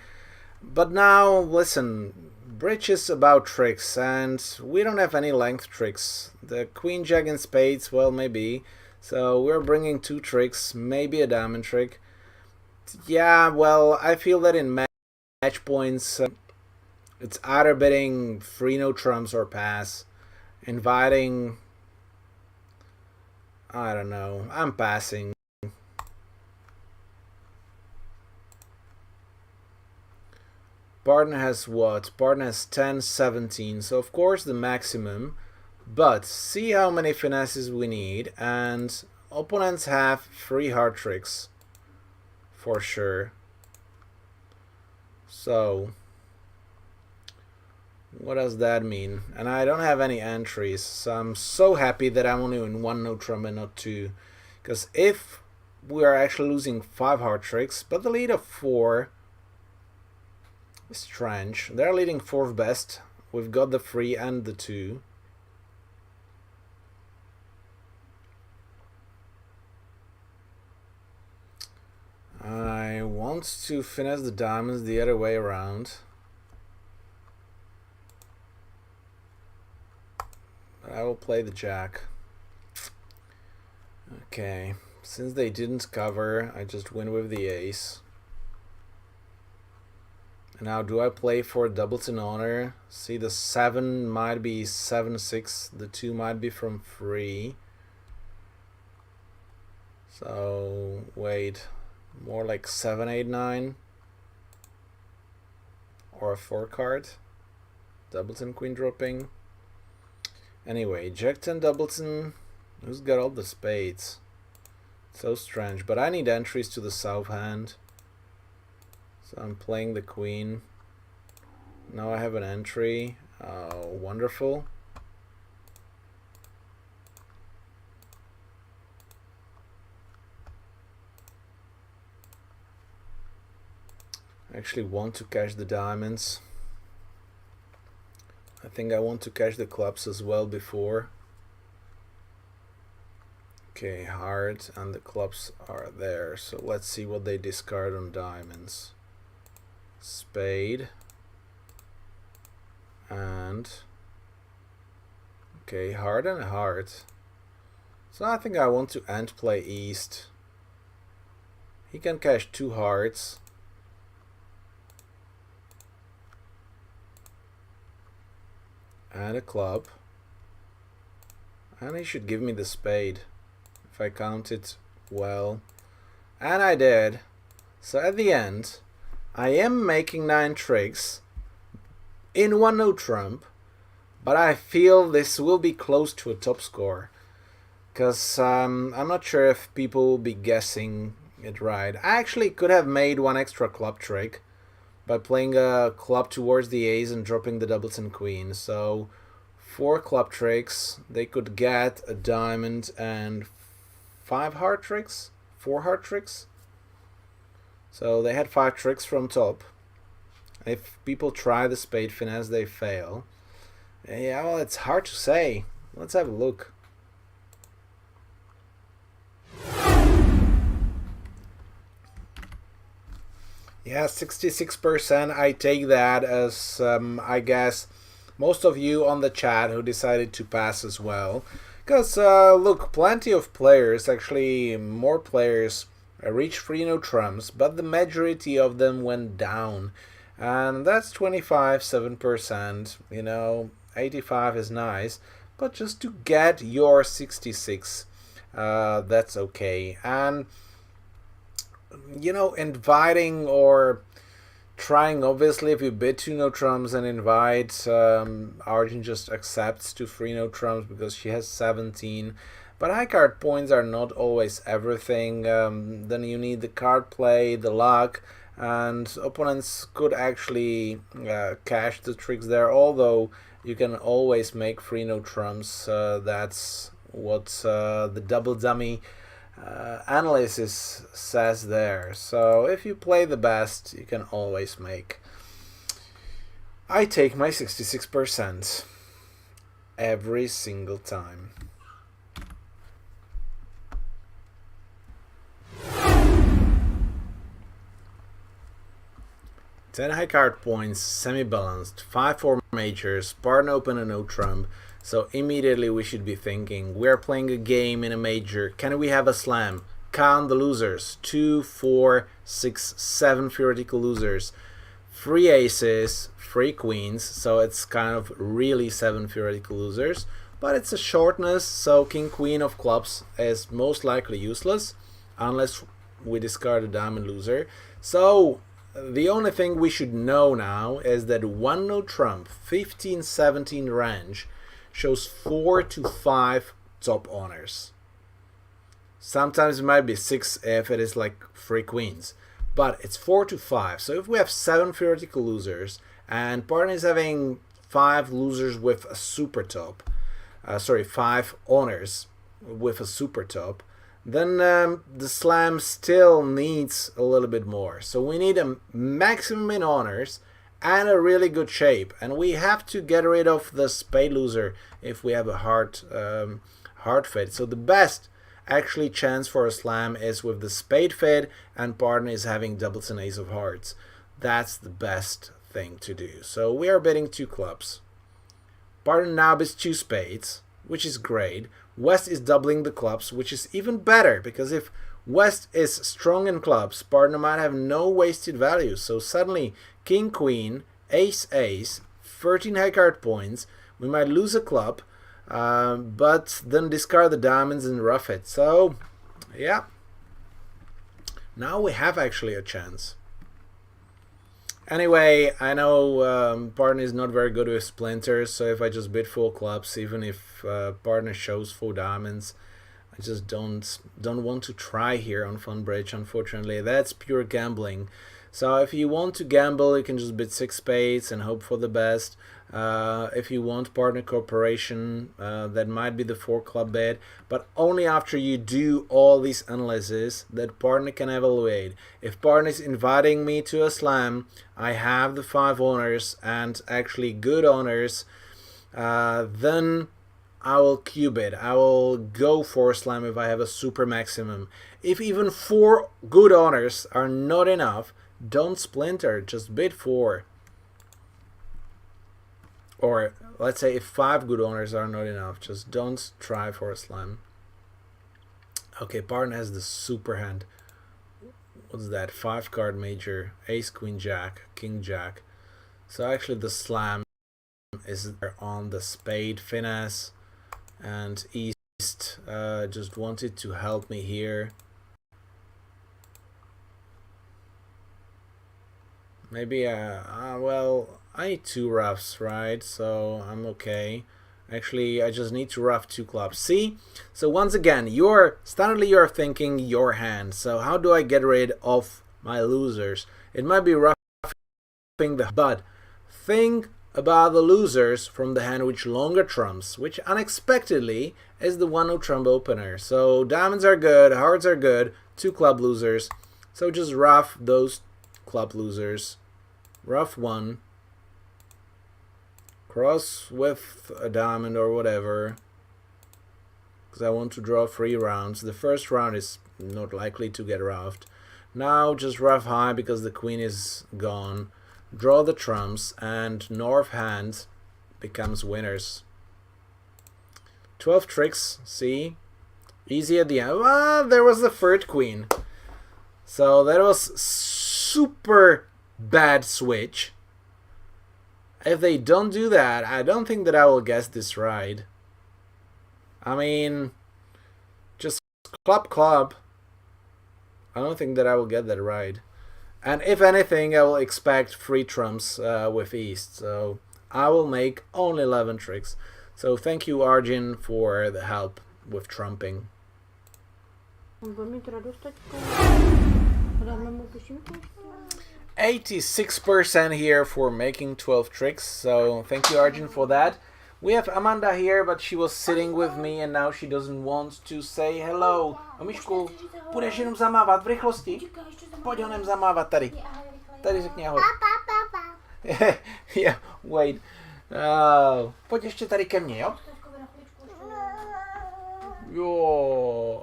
But now, listen, bridge is about tricks, and we don't have any length tricks. The queen, jack, and spades, well, maybe. So we're bringing 2 tricks, maybe a diamond trick. Yeah, well, I feel that in match points, it's either betting free no trumps or pass. Inviting, I don't know, I'm passing. Barton has what? Barton has 10, 17, so of course the maximum. But see how many finesses we need, and opponents have 3 hard tricks for sure. So what does that mean? And I don't have any entries, so I'm so happy that I'm only in 1 no trump and not 2. Because if we are actually losing 5 hard tricks, but the lead of 4 is strange. They're leading 4th best. We've got the 3 and the 2. I want to finesse the diamonds the other way around. But I will play the jack. Okay, since they didn't cover, I just win with the ace. And now do I play for doubleton honor? See, the 7 might be 7-6, the 2 might be from 3. So, wait. More like 7, 8, 9, or a 4 card. Doubleton queen dropping. Anyway, jack 10 doubleton. Who's got all the spades? So strange, but I need entries to the south hand. So I'm playing the queen. Now I have an entry. Oh, wonderful. I actually want to cash the diamonds. I think I want to cash the clubs as well before. Okay, heart and the clubs are there. So let's see what they discard on diamonds. Spade. And okay, heart and heart. So I think I want to end play east. He can cash 2 hearts. And a club. And he should give me the spade if I count it well. And I did. So at the end, I am making 9 tricks in 1 no trump, but I feel this will be close to a top score. Because I'm not sure if people will be guessing it right. I actually could have made 1 extra club trick by playing a club towards the ace and dropping the doubleton queen. So 4 club tricks, they could get a diamond and 5 heart tricks, 4 heart tricks. So they had 5 tricks from top. If people try the spade finesse, they fail. Yeah, well, it's hard to say. Let's have a look. Yeah, 66%. I take that as, I guess, most of you on the chat who decided to pass as well. Because, look, plenty of players, actually more players, reached 3 no trumps, but the majority of them went down. And that's 7%. You know, 85 is nice. But just to get your 66, that's okay. And you know, inviting or trying, obviously. If you bid 2 no trumps and invite, Arjun just accepts to 3 no trumps because she has 17. But high card points are not always everything. Then you need the card play, the luck, and opponents could actually cash the tricks there, although you can always make 3 no trumps. That's what the double dummy analysis says there. So if you play the best, you can always make. I take my 66% every single time. Ten high card points, semi-balanced, 5-4 majors, partner open and no trump. So immediately we should be thinking, we're playing a game in a major. Can we have a slam? Count the losers. 2, 4, 6, 7 theoretical losers. 3 aces, 3 queens. So it's kind of really 7 theoretical losers. But it's a shortness, so king queen of clubs is most likely useless unless we discard a diamond loser. So the only thing we should know now is that 1 no trump, 15-17 range shows 4 to 5 top honors. Sometimes it might be 6 if it is like 3 queens, but it's 4 to 5. So if we have 7 theoretical losers and partner is having 5 losers with a super top, 5 honors with a super top, then the slam still needs a little bit more. So we need a maximum in honors and a really good shape, and we have to get rid of the spade loser if we have a hard fit. So the best actually chance for a slam is with the spade fit and partner is having doubles and ace of hearts. That's the best thing to do. So we are bidding 2 clubs. Partner now bids 2 spades, which is great. West is doubling the clubs, which is even better, because if West is strong in clubs, partner might have no wasted values. So suddenly king queen, ace ace, 13 high card points. We might lose a club, but then discard the diamonds and rough it. So yeah, now we have actually a chance. Anyway, I know partner is not very good with splinters, so if I just bid 4 clubs, even if partner shows 4 diamonds, I just don't want to try here on Funbridge, unfortunately. That's pure gambling. So if you want to gamble, you can just bid 6 spades and hope for the best. If you want partner cooperation, that might be the 4 club bid, but only after you do all these analyses that partner can evaluate. If partner is inviting me to a slam, I have the 5 honors and actually good honors, then I will cube it. I will go for a slam if I have a super maximum. If even 4 good honors are not enough, don't splinter, just bid 4. Or let's say if 5 good honors are not enough, just don't try for a slam. Okay, partner has the super hand. What's that? 5 card major, ace, queen, jack, king, jack. So actually the slam is on the spade finesse, and East just wanted to help me here. Maybe, well, I need 2 roughs, right? So I'm okay. Actually, I just need to rough 2 clubs. See? So once again, standardly you're thinking your hand. So how do I get rid of my losers? It might be roughing the, but think about the losers from the hand which longer trumps, which unexpectedly is the 1 no trump opener. So diamonds are good, hearts are good, 2 club losers. So just rough those club losers. Rough 1, cross with a diamond or whatever, because I want to draw 3 rounds. The first round is not likely to get roughed. Now just rough high because the queen is gone. Draw the trumps and north hand becomes winners. 12 tricks, see? Easy at the end. Ah, there was the third queen. So that was super bad switch. If they don't do that, I don't think that I will guess this right. I mean, just club. I don't think that I will get that right. And if anything, I will expect 3 trumps with East. So I will make only 11 tricks. So thank you, Arjun, for the help with trumping. 86% here for making 12 tricks. So thank you, Arjun, for that. We have Amanda here, but she was sitting with me and now she doesn't want to say hello. Amišku, půjdeš jenom zamávat v rychlosti? Pojď honem zamávat tady. Tady řekni ahoj. Yeah, wait. Pojď ještě tady ke mně, jo?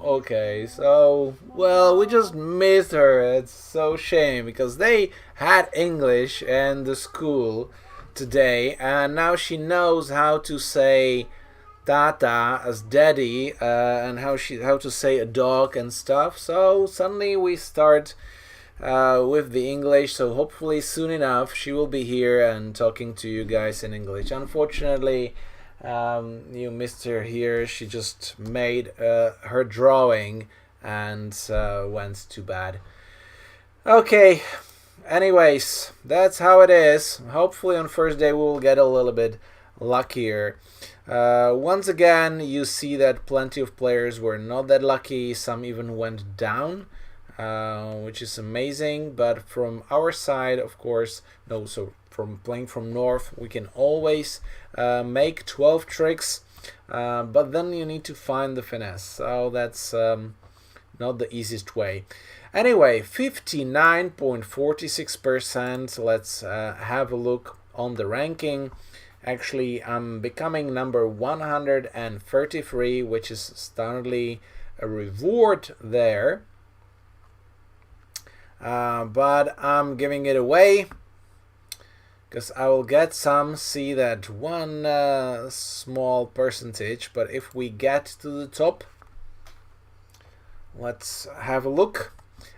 Okay, so, well, we just missed her. It's so shame because they had English in the school today, and now she knows how to say tata as daddy, and how to say a dog and stuff. So suddenly we start with the English, so hopefully soon enough she will be here and talking to you guys in English. Unfortunately, you missed her here. She just made her drawing and went too bad. Okay, anyways, that's how it is. Hopefully on first day we will get a little bit luckier. Once again, you see that plenty of players were not that lucky. Some even went down, which is amazing. But from our side, of course, no, so from playing from north, we can always make 12 tricks, but then you need to find the finesse. So that's not the easiest way. Anyway, 59.46%. Let's have a look on the ranking. Actually, I'm becoming number 133, which is standardly a reward there. But I'm giving it away because I will get some. See that one small percentage, but if we get to the top, let's have a look.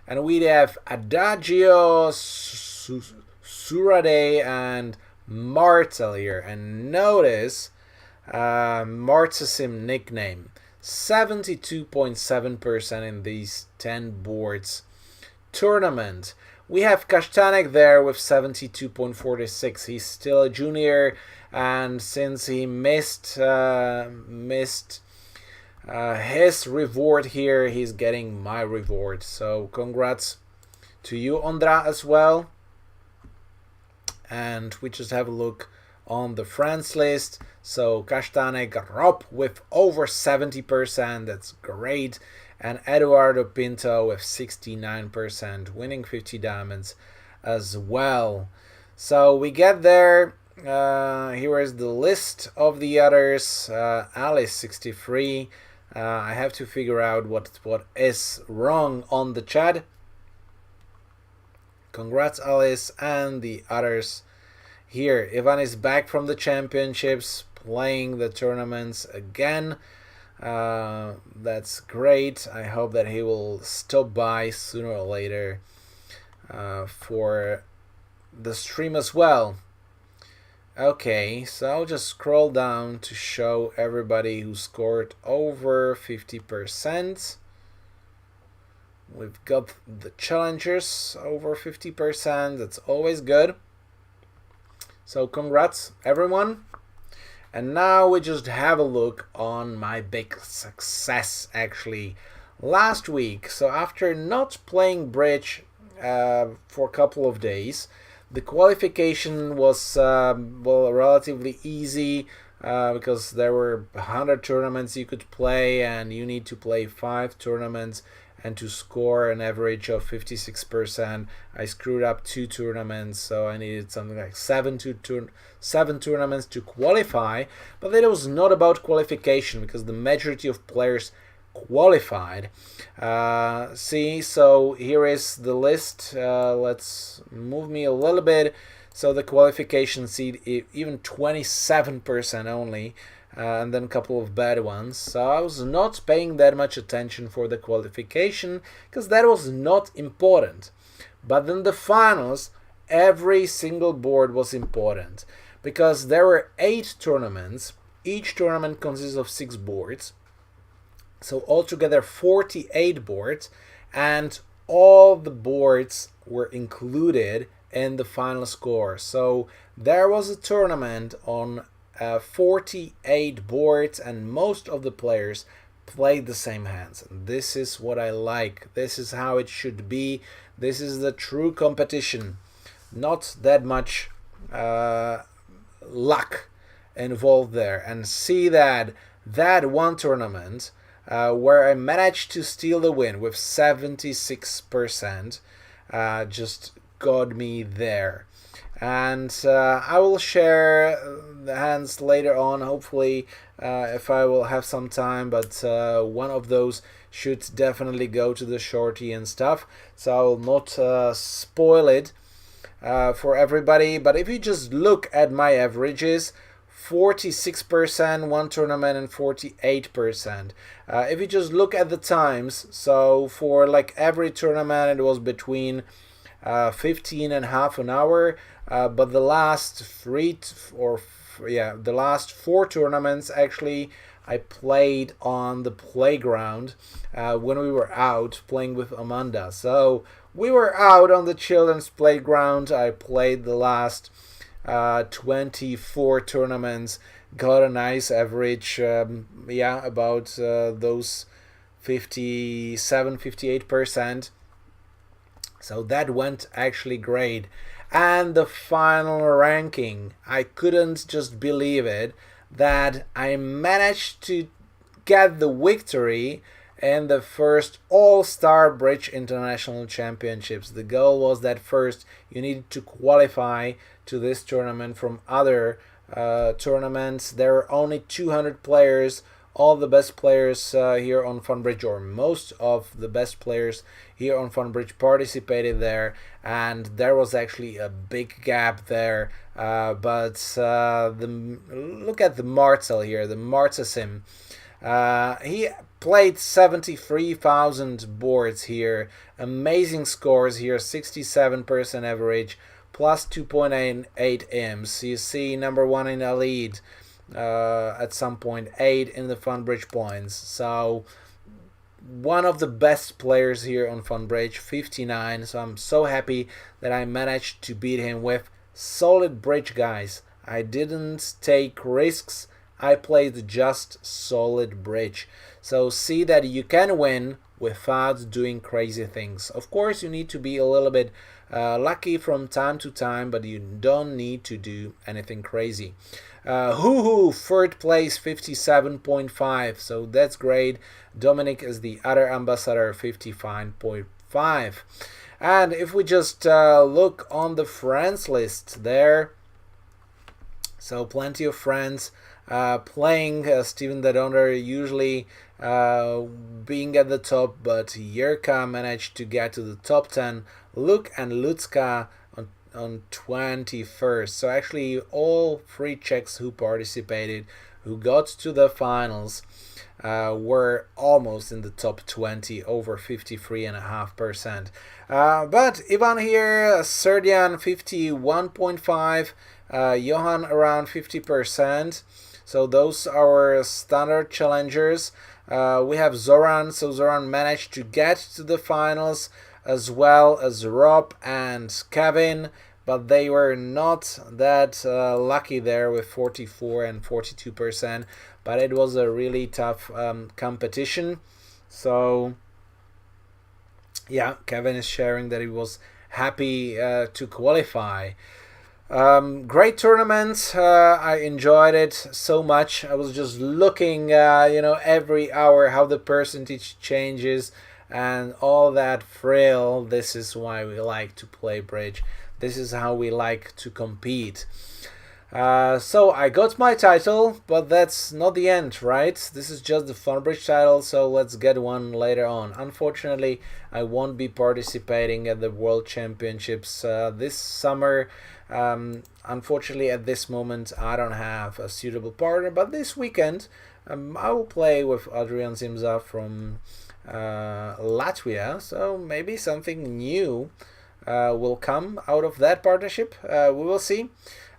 And we have Adagio, Surade, and Martel here. And notice Martsasim nickname 72.7% in these 10 boards tournament. We have Kashtanek there with 72.46. He's still a junior, and since he missed his reward here, he's getting my reward. So congrats to you, Ondra, as well. And we just have a look on the friends list. So Kashtanek Rob with over 70%. That's great. And Eduardo Pinto with 69%, winning 50 diamonds as well. So we get there. Here is the list of the others. Alice 63. I have to figure out what is wrong on the chat. Congrats, Alice, and the others. Here, Ivan is back from the championships, playing the tournaments again. That's great. I hope that he will stop by sooner or later for the stream as well. Okay, so I'll just scroll down to show everybody who scored over 50%. We've got the challengers over 50%. That's always good. So congrats, everyone. And now we just have a look on my big success, actually, last week. So after not playing bridge for a couple of days, the qualification was relatively easy because there were 100 tournaments you could play, and you need to play 5 tournaments and to score an average of 56%. I screwed up 2 tournaments, so I needed something like 7 tournaments to qualify. But it was not about qualification because the majority of players qualified. See, so here is the list. Let's move me a little bit. So the qualification seed, even 27% only. And then a couple of bad ones. So I was not paying that much attention for the qualification because that was not important. But then the finals, every single board was important because there were 8 tournaments. Each tournament consists of 6 boards. So altogether 48 boards, and all the boards were included in the final score. So there was a tournament on 48 boards, and most of the players played the same hands. And this is what I like. This is how it should be. This is the true competition. Not that much luck involved there. And see that one tournament where I managed to steal the win with 76%, just got me there. And I will share the hands later on, hopefully, if I will have some time, but one of those should definitely go to the shorty and stuff, so I will not spoil it for everybody. But if you just look at my averages, 46% one tournament and 48%. If you just look at the times, so for like every tournament it was between 15 and half an hour, but the last the last 4 tournaments actually I played on the playground when we were out playing with Amanda. So we were out on the children's playground. I played the last 24 tournaments, got a nice average, about those 58%. So that went actually great. And the final ranking, I couldn't just believe it, that I managed to get the victory in the first All-Star Bridge International Championships. The goal was that first you needed to qualify to this tournament from other tournaments. There are only 200 players. All the best players here on Funbridge, or most of the best players here on Funbridge, participated there, and there was actually a big gap there. But look at the Marcel here, the Marcesim. He played 73,000 boards here. Amazing scores here, 67% average, plus 2.8 IMs. You see, number 1 in the lead. At some point 8 in the Funbridge Points. So one of the best players here on Funbridge, 59. So I'm so happy that I managed to beat him with solid bridge, guys. I didn't take risks. I played just solid bridge. So see that you can win without doing crazy things. Of course, you need to be a little bit lucky from time to time, but you don't need to do anything crazy. Hoo-hoo, third place, 57.5, so that's great. Dominic is the other ambassador, 55.5. And if we just look on the friends list there, so plenty of friends playing. Steven the Donor usually being at the top, but Jirka managed to get to the top 10. Luke and Lucka on 21st. So actually all 3 Czechs who participated, who got to the finals, were almost in the top 20, over 53.5%. But Ivan here, Serdian 51.5, Johan around 50%. So those are our standard challengers. We have Zoran, so Zoran managed to get to the finals, as well as Rob and Kevin, but they were not that lucky there with 44 and 42%, but it was a really tough competition. So yeah, Kevin is sharing that he was happy to qualify. Great tournament. I enjoyed it so much. I was just looking every hour how the percentage changes and all that thrill. This is why we like to play bridge. This is how we like to compete. So I got my title, but that's not the end, right? This is just the Funbridge title, so let's get one later on. Unfortunately, I won't be participating at the World Championships this summer. Unfortunately, at this moment, I don't have a suitable partner, but this weekend I will play with Adrian Zimza from Latvia, so maybe something new will come out of that partnership. We will see.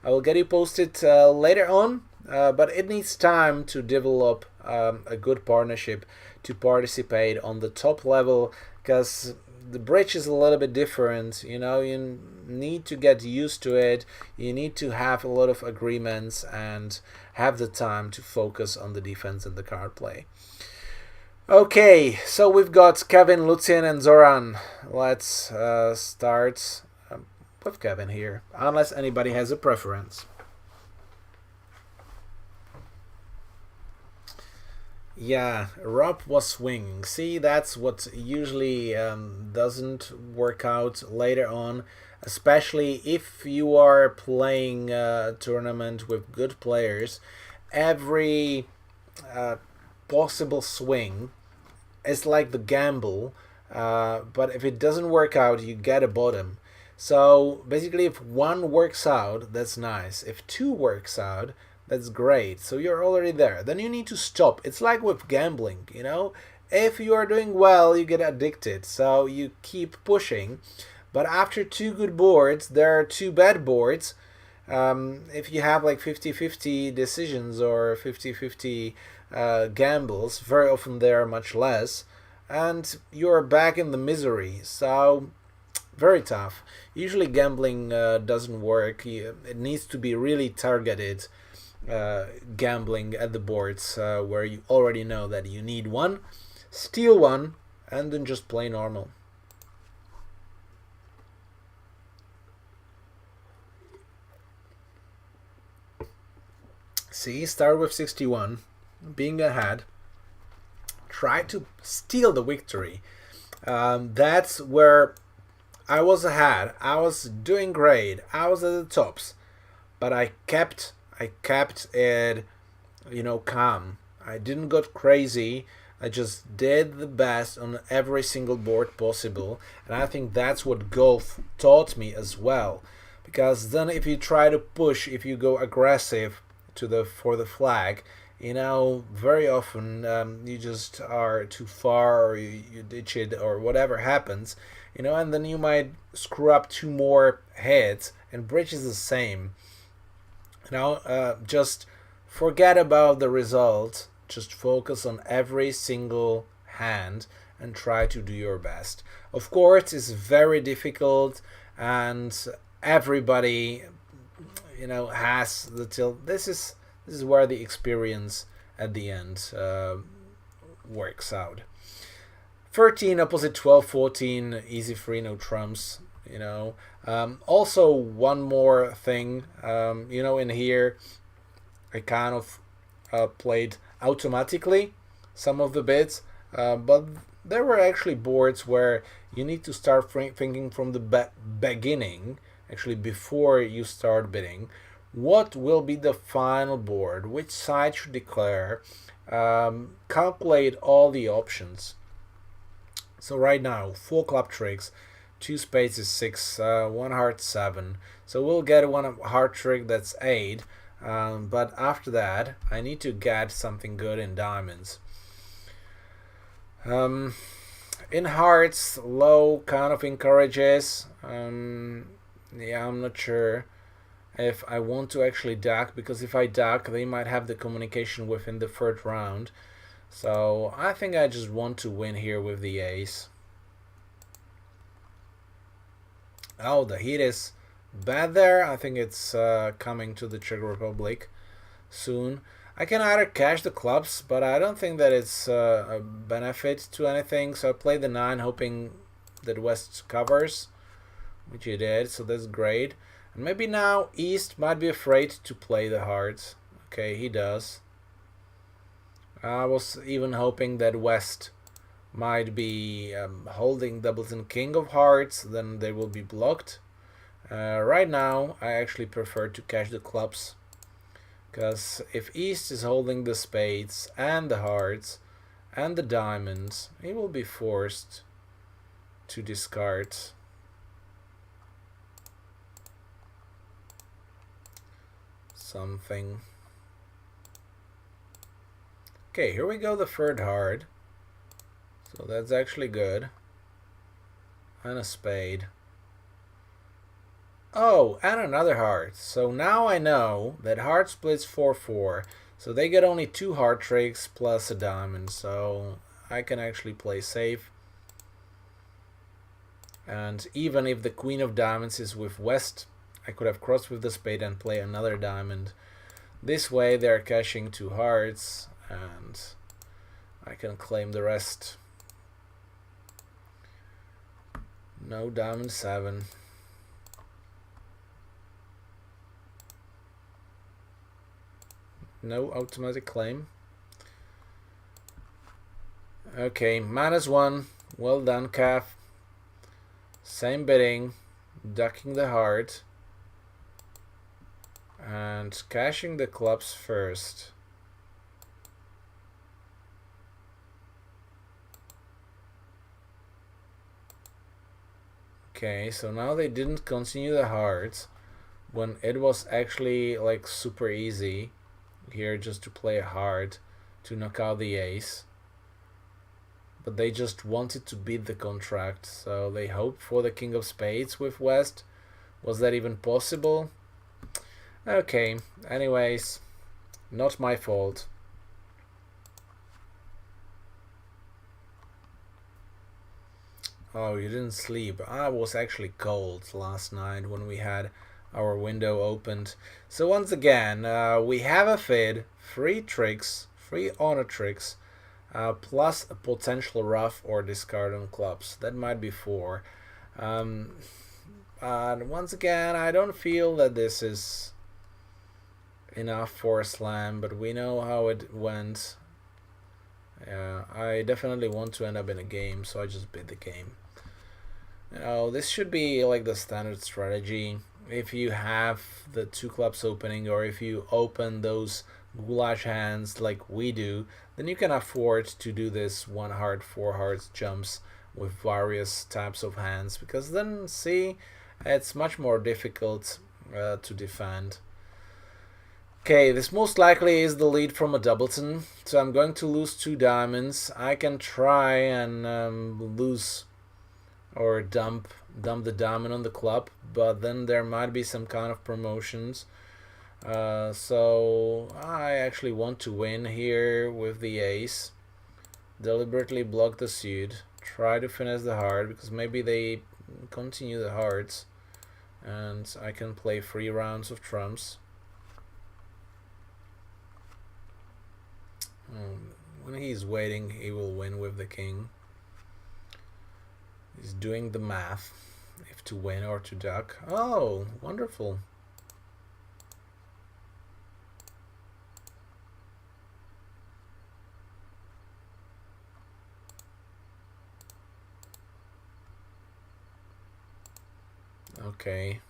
I will get you posted later on, but it needs time to develop a good partnership to participate on the top level, because the bridge is a little bit different. You know, you need to get used to it. You need to have a lot of agreements and have the time to focus on the defense and the card play. Okay, so we've got Kevin, Lucian, and Zoran. Let's start with Kevin here, unless anybody has a preference. Yeah, Rob was swinging. See, that's what usually doesn't work out later on, especially if you are playing a tournament with good players. Every possible swing is like the gamble, but if it doesn't work out, you get a bottom. So basically, if one works out, that's nice. If two works out, that's great. So you're already there. Then you need to stop. It's like with gambling, you know? If you are doing well, you get addicted. So you keep pushing. But after two good boards, there are two bad boards. If you have like 50-50 decisions or 50-50 gambles, very often they are much less. And you're back in the misery. So very tough. Usually gambling doesn't work. It needs to be really targeted. Gambling at the boards where you already know that you need one, steal one, and then just play normal. See, start with 61, being ahead, try to steal the victory. That's where I was ahead, I was doing great, I was at the tops, but I kept it, calm. I didn't go crazy. I just did the best on every single board possible. And I think that's what golf taught me as well. Because then if you try to push, if you go aggressive for the flag, very often you just are too far or you ditch it or whatever happens, and then you might screw up two more heads, and bridge is the same. Just forget about the result. Just focus on every single hand and try to do your best. Of course, it's very difficult, and everybody, has the tilt. This is where the experience at the end works out. 13 opposite 12, 14, easy free, no trumps. Also one more thing, in here I kind of played automatically some of the bits, but there were actually boards where you need to start thinking from the beginning, actually before you start bidding. What will be the final board? Which side should declare? Calculate all the options. So right now, 4 club tricks, 2 spades is 6, 1 heart 7. So we'll get one heart trick that's 8. But after that, I need to get something good in diamonds. In hearts, low kind of encourages. I'm not sure if I want to actually duck, because if I duck, they might have the communication within the third round. So I think I just want to win here with the ace. Oh, the heat is bad there. I think it's coming to the Czech Republic soon. I can either cash the clubs, but I don't think that it's a benefit to anything. So I play the 9, hoping that West covers, which he did, so that's great. And maybe now East might be afraid to play the hearts. Okay, he does. I was even hoping that West might be holding doubles and king of hearts, then they will be blocked. Right now, I actually prefer to cash the clubs, because if East is holding the spades and the hearts and the diamonds, he will be forced to discard. Something. Okay, here we go, the third heart. So that's actually good. And a spade. Oh, and another heart. So now I know that heart splits 4-4. So they get only 2 heart tricks plus a diamond. So I can actually play safe. And even if the queen of diamonds is with West, I could have crossed with the spade and play another diamond. This way they're cashing 2 hearts and I can claim the rest. No diamond 7. No automatic claim. Okay, -1. Well done, calf. Same bidding, ducking the heart, and cashing the clubs first. Okay, so now they didn't continue the hearts when it was actually like super easy here just to play a heart to knock out the ace. But they just wanted to beat the contract, so they hoped for the king of spades with West. Was that even possible? Okay, anyways, not my fault. Oh, you didn't sleep. I was actually cold last night when we had our window opened. So once again, we have a fid, 3 tricks, 3 honor tricks, plus a potential ruff or discard on clubs. That might be 4. And once again, I don't feel that this is enough for a slam, but we know how it went. I definitely want to end up in a game, so I just bid the game. This should be like the standard strategy. If you have the 2 clubs opening, or if you open those goulash hands like we do, then you can afford to do this 1 heart, 4 hearts jumps with various types of hands, because then, see, it's much more difficult to defend. Okay, this most likely is the lead from a doubleton, so I'm going to lose 2 diamonds. I can try and lose or dump the diamond on the club, but then there might be some kind of promotions. So I actually want to win here with the ace. Deliberately block the suit. Try to finesse the heart, because maybe they continue the hearts and I can play 3 rounds of trumps. When he's waiting, he will win with the king. He's doing the math, if to win or to duck. Oh, wonderful. Okay.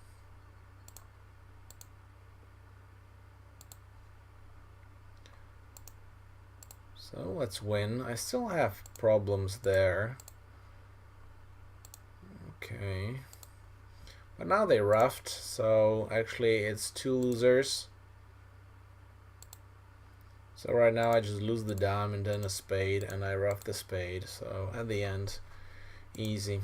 So let's win. I still have problems there. Okay. But now they ruffed, so actually it's 2 losers. So right now I just lose the diamond and a spade, and I ruff the spade. So at the end, easy.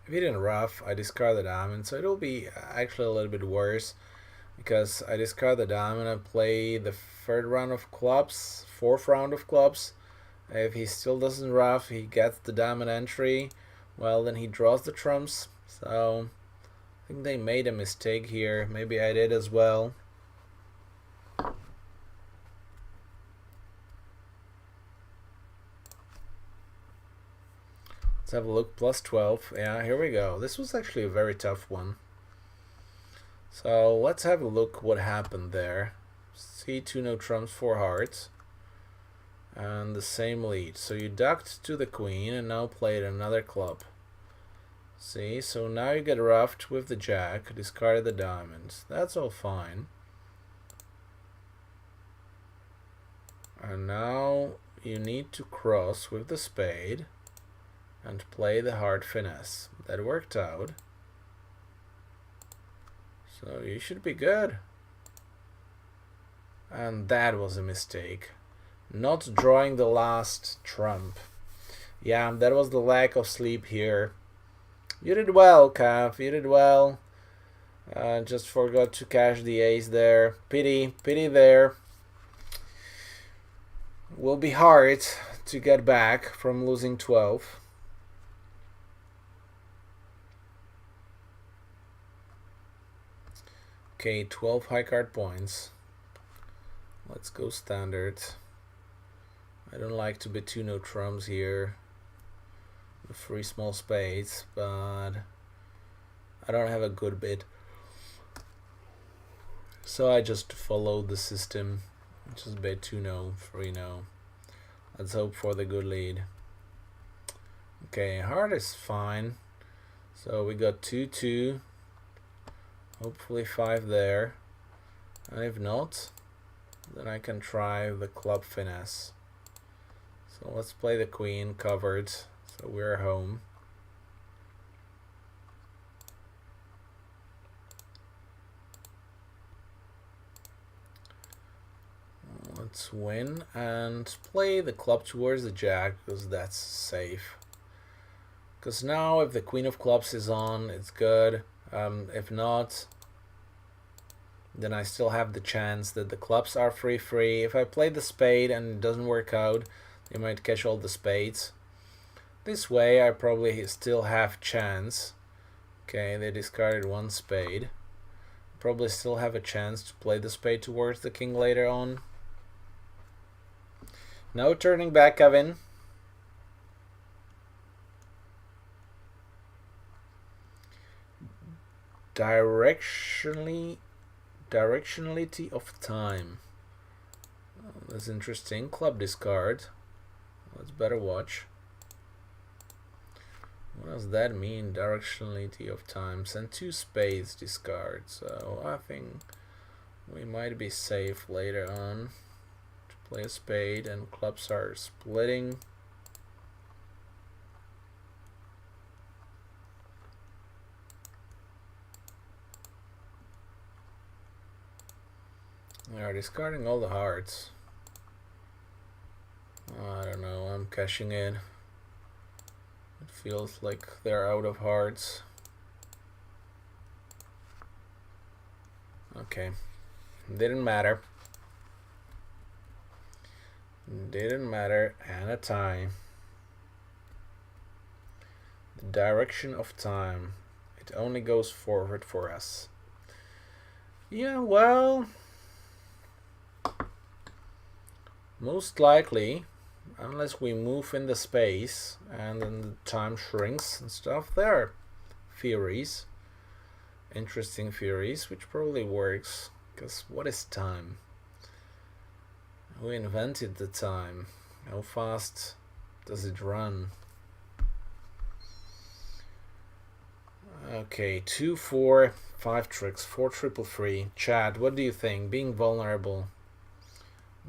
If he didn't ruff, I discard the diamond, so it'll be actually a little bit worse, because I discard the diamond and play the 3rd round of clubs, 4th round of clubs. If he still doesn't ruff, he gets the diamond entry. Well, then he draws the trumps. So I think they made a mistake here. Maybe I did as well. Let's have a look. Plus 12. Yeah, here we go. This was actually a very tough one. So let's have a look what happened there. C2, no trumps, 4 hearts. And the same lead. So you ducked to the queen and now played another club. See, so now you get ruffed with the jack, discarded the diamonds. That's all fine. And now you need to cross with the spade and play the hard finesse. That worked out. So you should be good. And that was a mistake. Not drawing the last trump. Yeah, that was the lack of sleep here. You did well, Cav. You did well. Just forgot to cash the ace there. Pity there. will be hard to get back from losing 12. Okay, 12 high card points. Let's go standard. I don't like to bet 2 no trumps here with 3 small spades, but I don't have a good bid. So I just followed the system. Just bet 2 no, 3 no. Let's hope for the good lead. Okay, heart is fine. So we got 2-2. Hopefully 5 there. And if not, then I can try the club finesse. So let's play the queen covered. So we're home. Let's win and play the club towards the jack because that's safe. Because now if the queen of clubs is on, it's good. If not, then I still have the chance that the clubs are free. If I play the spade and it doesn't work out, they might catch all the spades. This way I probably still have chance. Okay, they discarded 1 spade. Probably still have a chance to play the spade towards the king later on. No turning back, Kevin. Directionality of time. Oh, that's interesting. Club discard. Let's better watch. What does that mean? Directionality of time. Send 2 spades discard. So I think we might be safe later on to play a spade, and clubs are splitting. They are discarding all the hearts. I don't know, I'm cashing in. It feels like they're out of hearts. Okay, didn't matter. Didn't matter, and a tie. The direction of time. It only goes forward for us. Yeah, well, most likely, unless we move in the space and then the time shrinks and stuff, there are theories, interesting theories, which probably works, because what is time? Who invented the time? How fast does it run? Okay, 2, 4, 5 tricks, 4 triple free. Chad, what do you think? Being vulnerable,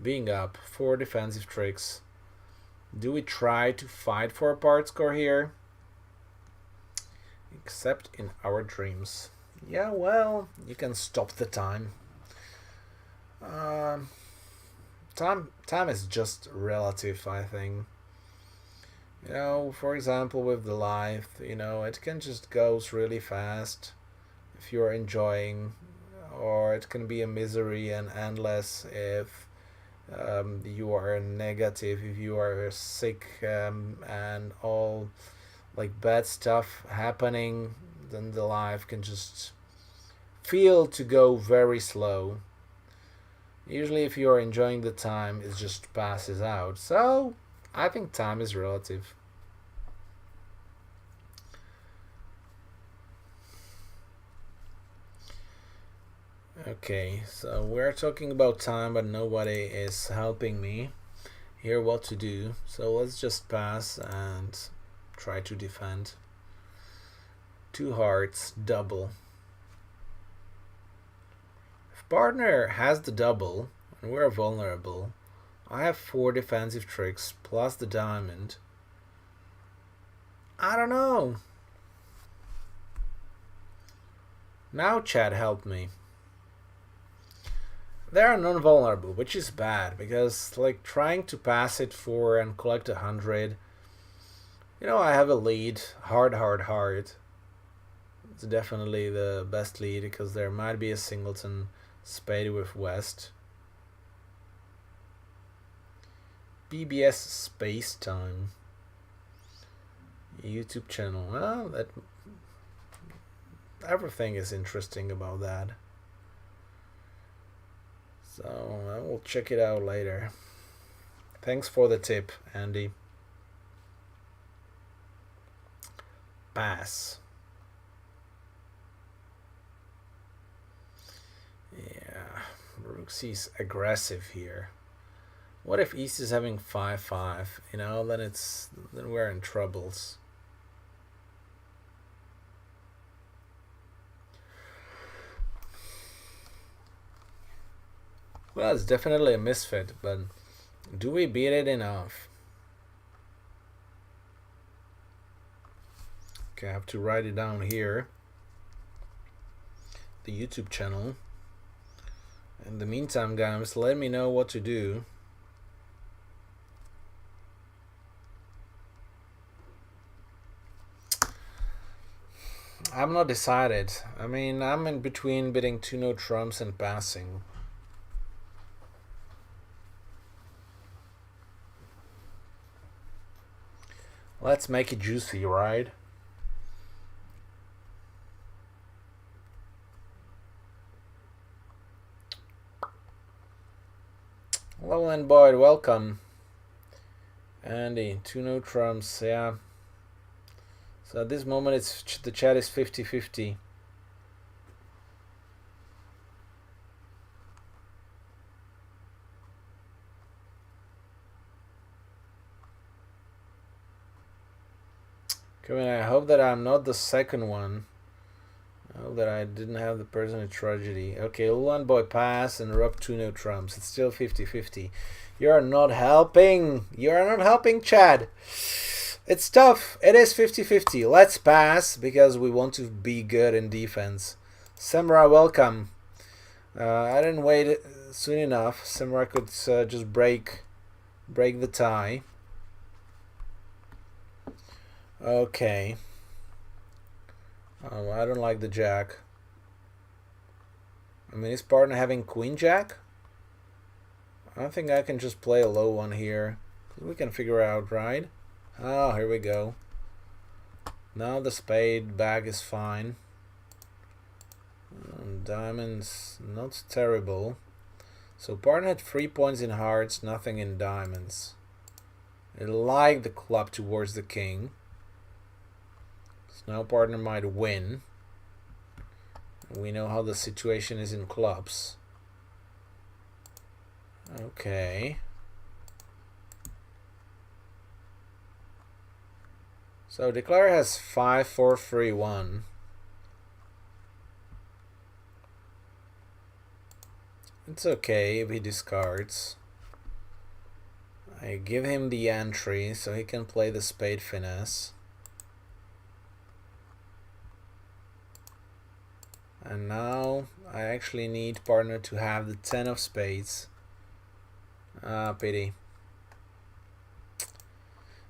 being up, 4 defensive tricks. Do we try to fight for a part score here? Except in our dreams. Yeah, well, you can stop the time. Time is just relative, I think. You know, for example, with the life, you know, it can just goes really fast if you're enjoying, or it can be a misery and endless if you are negative, if you are sick, and all like bad stuff happening, then the life can just feel to go very slow. Usually if you're enjoying the time, it just passes out. So I think time is relative. Okay, so we're talking about time, but nobody is helping me here what to do. So let's just pass and try to defend. 2 hearts, double. If partner has the double and we're vulnerable, I have 4 defensive tricks plus the diamond. I don't know. Now Chad helped me. They are non-vulnerable, which is bad, because like trying to pass it 4 and collect 100, you know, I have a lead, hard. It's definitely the best lead, because there might be a singleton spade with West. BBS Space Time YouTube channel. Well, that everything is interesting about that. So I will check it out later. Thanks for the tip, Andy. Pass. Yeah, Rook C's aggressive here. What if East is having 5-5? You know, then we're in troubles. Well, it's definitely a misfit, but do we beat it enough? Okay, I have to write it down here. The YouTube channel. In the meantime, guys, let me know what to do. I'm not decided. I mean, I'm in between bidding 2-no trumps and passing. Let's make it juicy, right? Hello and Boyd, welcome. Andy, 2-no trumps, yeah. So at this moment, the chat is 50-50. Kevin, I hope that I'm not the second one. I hope that I didn't have the person in tragedy. Okay, Luan Boy pass and Rob 2-no trumps. It's still 50-50. You're not helping. You're not helping, Chad. It's tough. It is 50-50. Let's pass because we want to be good in defense. Samurai, welcome. I didn't wait soon enough. Samurai could just break the tie. Okay. I don't like the jack. I mean, is partner having queen jack? I don't think I can just play a low one here. We can figure out, right? Oh, here we go. Now the spade back is fine. Diamonds, not terrible. So partner had 3 points in hearts, nothing in diamonds. I like the club towards the king. So now partner might win. We know how the situation is in clubs. Okay. So declare has 5-4-3-1. It's okay if he discards. I give him the entry so he can play the spade finesse. And now I actually need partner to have the 10 of spades. Ah, pity.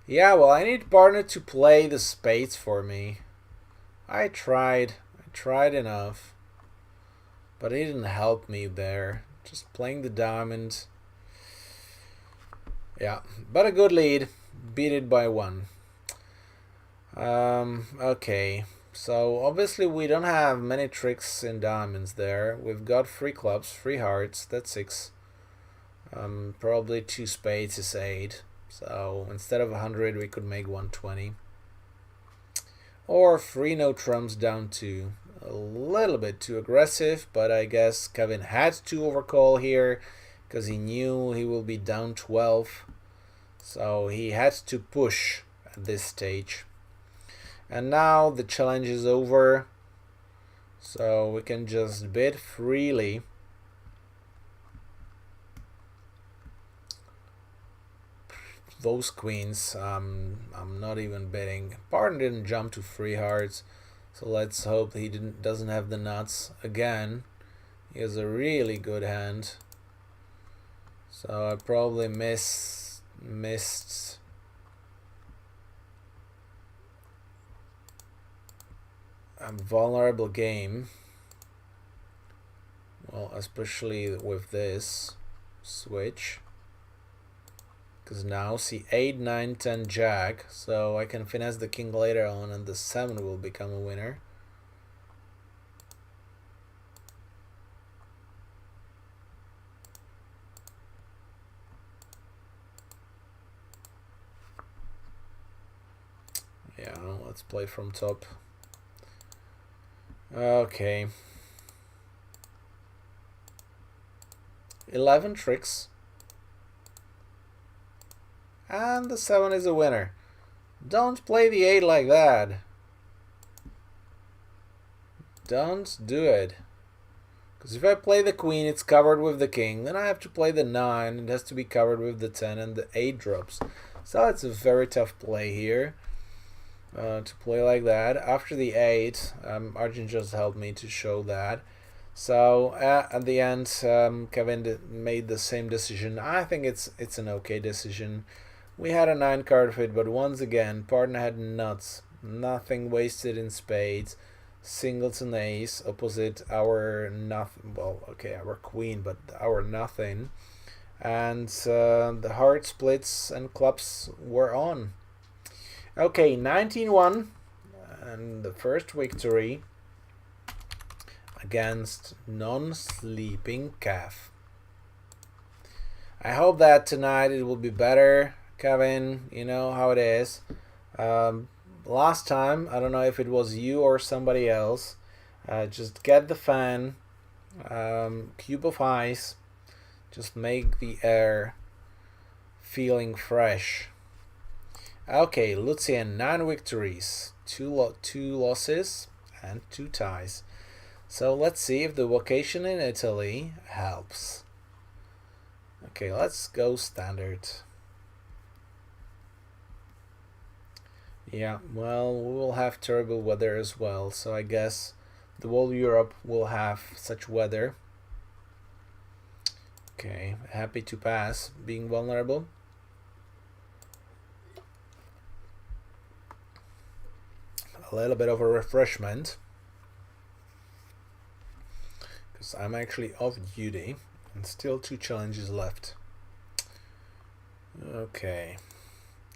Yeah, well, I need partner to play the spades for me. I tried enough. But he didn't help me there. Just playing the diamond. Yeah, but a good lead. Beat it by 1. Okay. So obviously we don't have many tricks in diamonds there. We've got 3 clubs, 3 hearts, that's 6. Probably 2 spades is 8. So instead of 100 we could make 120. Or 3 no trumps down 2. A little bit too aggressive, but I guess Kevin had to overcall here because he knew he will be down 12. So he had to push at this stage. And now the challenge is over. So we can just bid freely. Those queens, I'm not even bidding. Partner didn't jump to 3 hearts. So let's hope he doesn't have the nuts again. He has a really good hand. So I probably missed a vulnerable game. Well, especially with this switch. Because now see 8, 9, 10 jack, so I can finesse the king later on and the 7 will become a winner. Yeah, let's play from top. Okay. 11 tricks. And the 7 is a winner. Don't play the 8 like that. Don't do it. Because if I play the queen, it's covered with the king. Then I have to play the 9. It has to be covered with the 10 and the 8 drops. So it's a very tough play here. To play like that. After the 8, Arjun just helped me to show that. So at the end, Kevin made the same decision. I think it's an okay decision. We had a 9 card fit, but once again, partner had nuts. Nothing wasted in spades. Singleton ace opposite our nothing. Well, okay, our queen, but our nothing. And the heart splits and clubs were on. Okay, 19-1, and the first victory against non-sleeping calf. I hope that tonight it will be better, Kevin. You know how it is. Last time, I don't know if it was you or somebody else, just get the fan, cube of ice, just make the air feeling fresh. Okay, Lucian, 9 victories, 2 losses, and 2 ties. So let's see if the vacation in Italy helps. Okay, let's go standard. Yeah, well, we will have terrible weather as well, so I guess the whole Europe will have such weather. Okay, happy to pass, being vulnerable. A little bit of a refreshment, because I'm actually off duty and still 2 challenges left. Okay,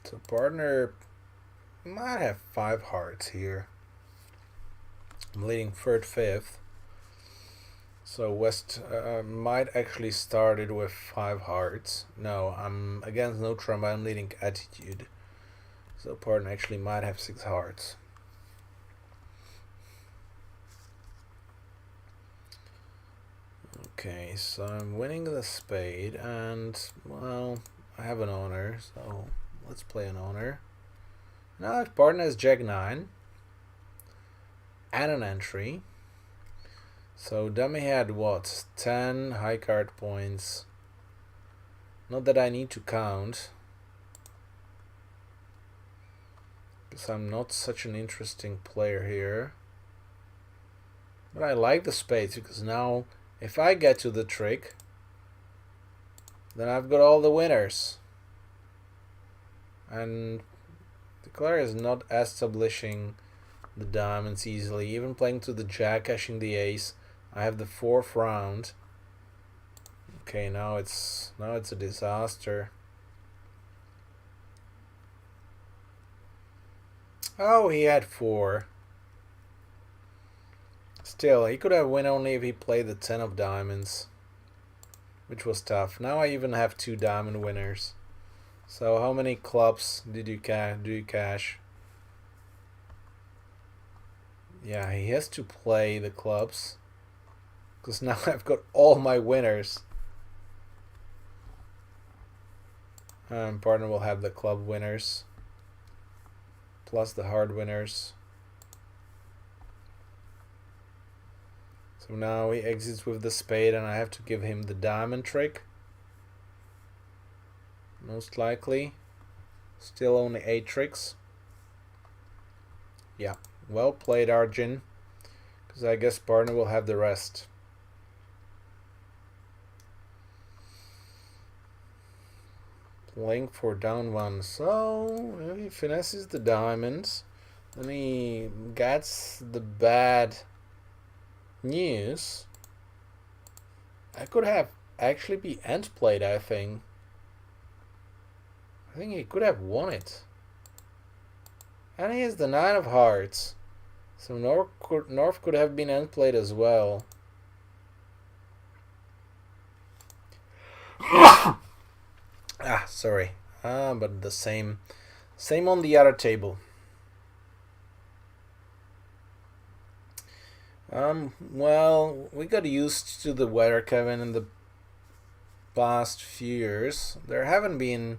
so partner might have 5 hearts here. I'm leading 3rd, 5th. So West might actually started with 5 hearts. No, I'm against no trump. I'm leading attitude. So partner actually might have 6 hearts. Okay, so I'm winning the spade, and well, I have an honor, so let's play an honor. Now if partner has Jack 9 and an entry, so dummy had what? 10 high card points. Not that I need to count, because I'm not such an interesting player here. But I like the spades, because now if I get to the trick, then I've got all the winners. And the player is not establishing the diamonds easily. Even playing to the jack, cashing the ace. I have the 4th round. Okay, now it's a disaster. Oh, he had 4. Still, he could have won only if he played the 10 of diamonds, which was tough. Now I even have 2 diamond winners. So how many clubs did you cash? Yeah, he has to play the clubs, because now I've got all my winners. Partner will have the club winners plus the hard winners. So now he exits with the spade, and I have to give him the diamond trick. Most likely. Still only 8 tricks. Yeah, well played, Arjun. Because I guess partner will have the rest. Playing for down 1. So if he finesses the diamonds, then he gets the bad news. I could have actually be end played, I think. I think he could have won it. And he has the 9 of hearts. So North could have been endplayed as well. Sorry. But the same on the other table. Well, we got used to the weather, Kevin, in the past few years. There haven't been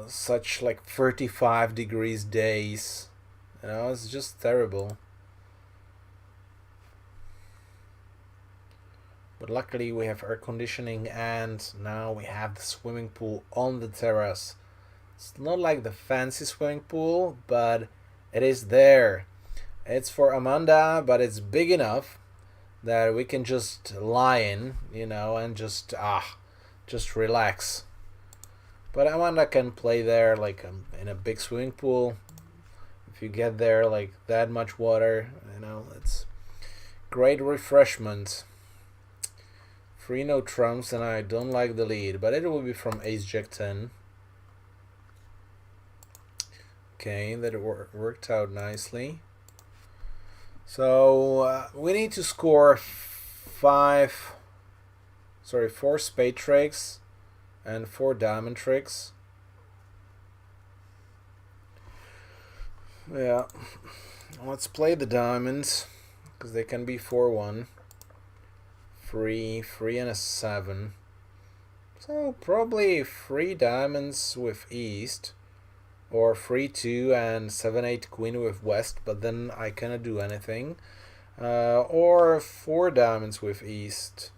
such like 35 degrees days. You know, it's just terrible. But luckily we have air conditioning and now we have the swimming pool on the terrace. It's not like the fancy swimming pool, but it is there. It's for Amanda, but it's big enough that we can just lie in, you know, and just relax. But Amanda can play there like in a big swimming pool. If you get there like that much water, you know, it's great refreshment. 3 no trumps and I don't like the lead, but it will be from Ace Jack 10. Okay, that worked out nicely. So we need to score 4 spade tricks and 4 diamond tricks. Yeah, let's play the diamonds because they can be 4-1. 3 and a 7. So probably 3 diamonds with east, or 3-2 and 7-8 queen with west, but then I cannot do anything. Or 4 diamonds with east.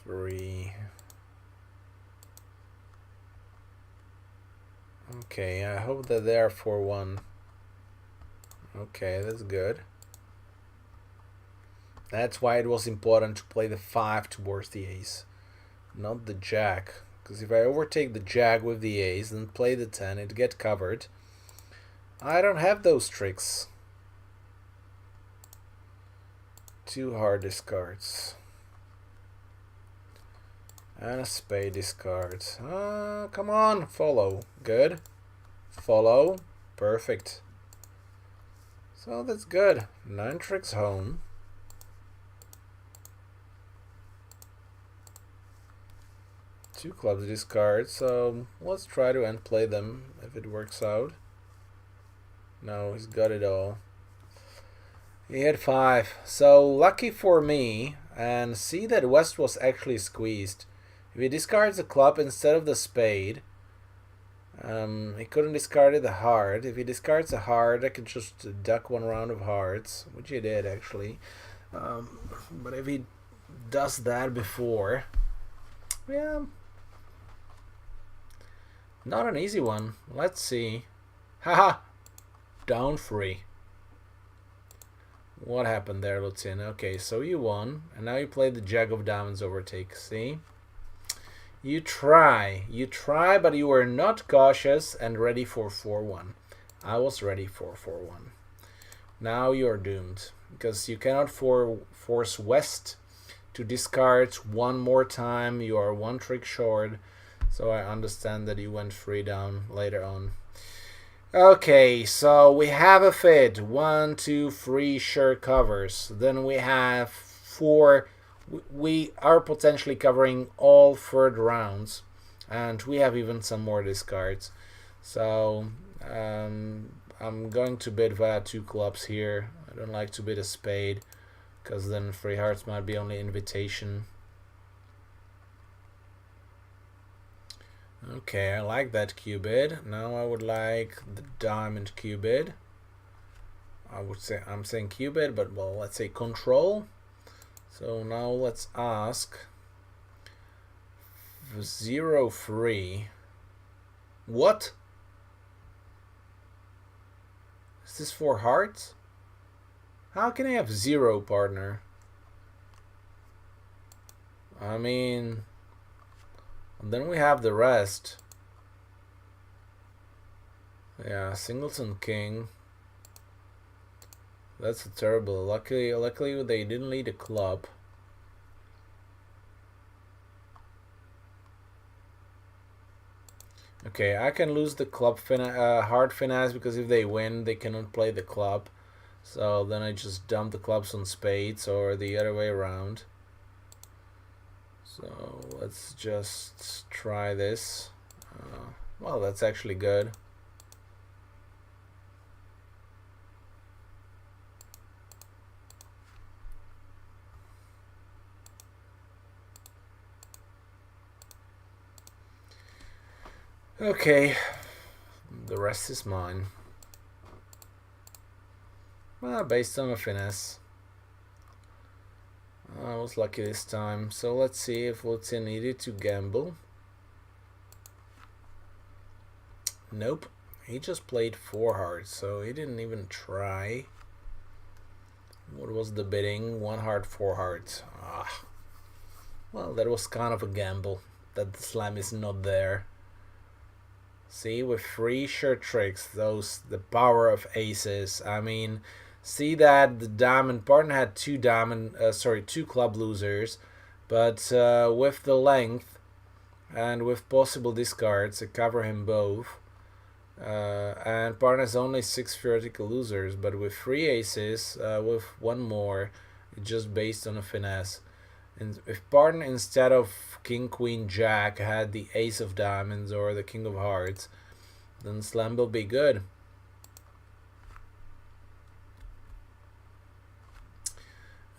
Three. Okay, I hope that they are 4-1. Okay, that's good. That's why it was important to play the 5 towards the ace, not the jack. Because if I overtake the jack with the ace and play the 10, it get covered. I don't have those tricks. 2 hard discards. And a spade discard. Come on, follow. Good. Follow. Perfect. So that's good. 9 tricks home. Two clubs discard, so let's try to end play them if it works out. No, he's got it all. He had 5. So lucky for me, and see that West was actually squeezed. If he discards a club instead of the spade, he couldn't discard the heart. If he discards a heart, I could just duck 1 round of hearts, which he did actually. But if he does that before, yeah, not an easy one. Let's see. Haha, down 3. What happened there, Lucian? Okay, so you won, and now you play the jack of diamonds overtake. See? You try, but you were not cautious and ready for 4-1. I was ready for 4-1. Now you're doomed, because you cannot force West to discard 1 more time. You are 1 trick short, so I understand that you went 3 down later on. Okay, so we have a fit. 1, 2, 3 sure covers. Then we have 4. We are potentially covering all 3rd rounds, and we have even some more discards. So I'm going to bid via 2 clubs here. I don't like to bid a spade, because then 3 hearts might be only invitation. Okay, I like that Q-bid. Now I would like the diamond Q-bid. I'm saying Q-bid, but well, let's say control. So now let's ask 0-3. What? Is this 4 hearts? How can I have 0, partner? I mean, and then we have the rest. Yeah, singleton king. That's terrible. Luckily they didn't lead a club. Okay, I can lose the club hard finesse because if they win, they cannot play the club. So then I just dump the clubs on spades or the other way around. So let's just try this. Well, that's actually good. Okay, the rest is mine. Well, based on a finesse. I was lucky this time. So let's see if Lutzi needed to gamble. Nope. He just played 4 hearts, so he didn't even try. What was the bidding? 1 heart, 4 hearts. Ah. Well, that was kind of a gamble that the slam is not there. See, with 3 short tricks, the power of aces. I mean, see that the diamond partner had 2 club losers, but with the length and with possible discards to cover him both, and partner has only 6 theoretical losers, but with 3 aces, with 1 more, it's just based on a finesse. And if partner instead of king, queen, jack had the ace of diamonds or the king of hearts, then slam will be good.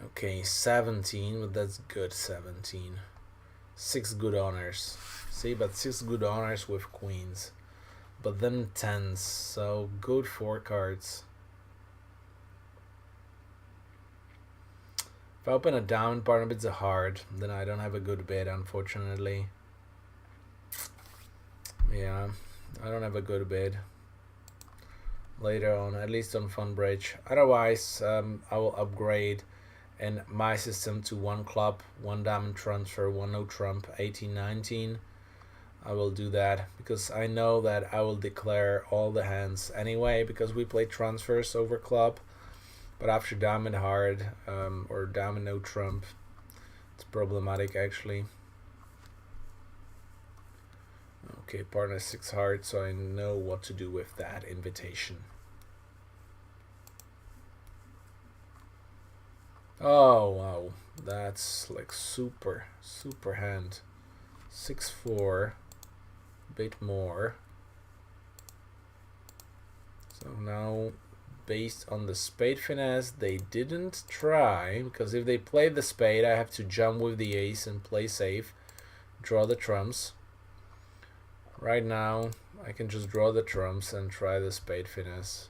Okay, 17, but that's good 17. 6 good honors. See, but 6 good honors with queens. But then 10s, so good 4 cards. If I open a diamond partner bids a heart, then I don't have a good bid, unfortunately. Yeah, I don't have a good bid. Later on, at least on Funbridge. Otherwise, I will upgrade in my system to 1 club, 1 diamond transfer, 1 no trump, 18-19. I will do that because I know that I will declare all the hands anyway because we play transfers over club. But after diamond hard or diamond no trump, it's problematic actually. Okay, partner 6 hard, so I know what to do with that invitation. Oh wow, that's like super hand. 6-4, a bit more. So now, based on the spade finesse, they didn't try, because if they play the spade, I have to jump with the ace and play safe, draw the trumps. Right now, I can just draw the trumps and try the spade finesse.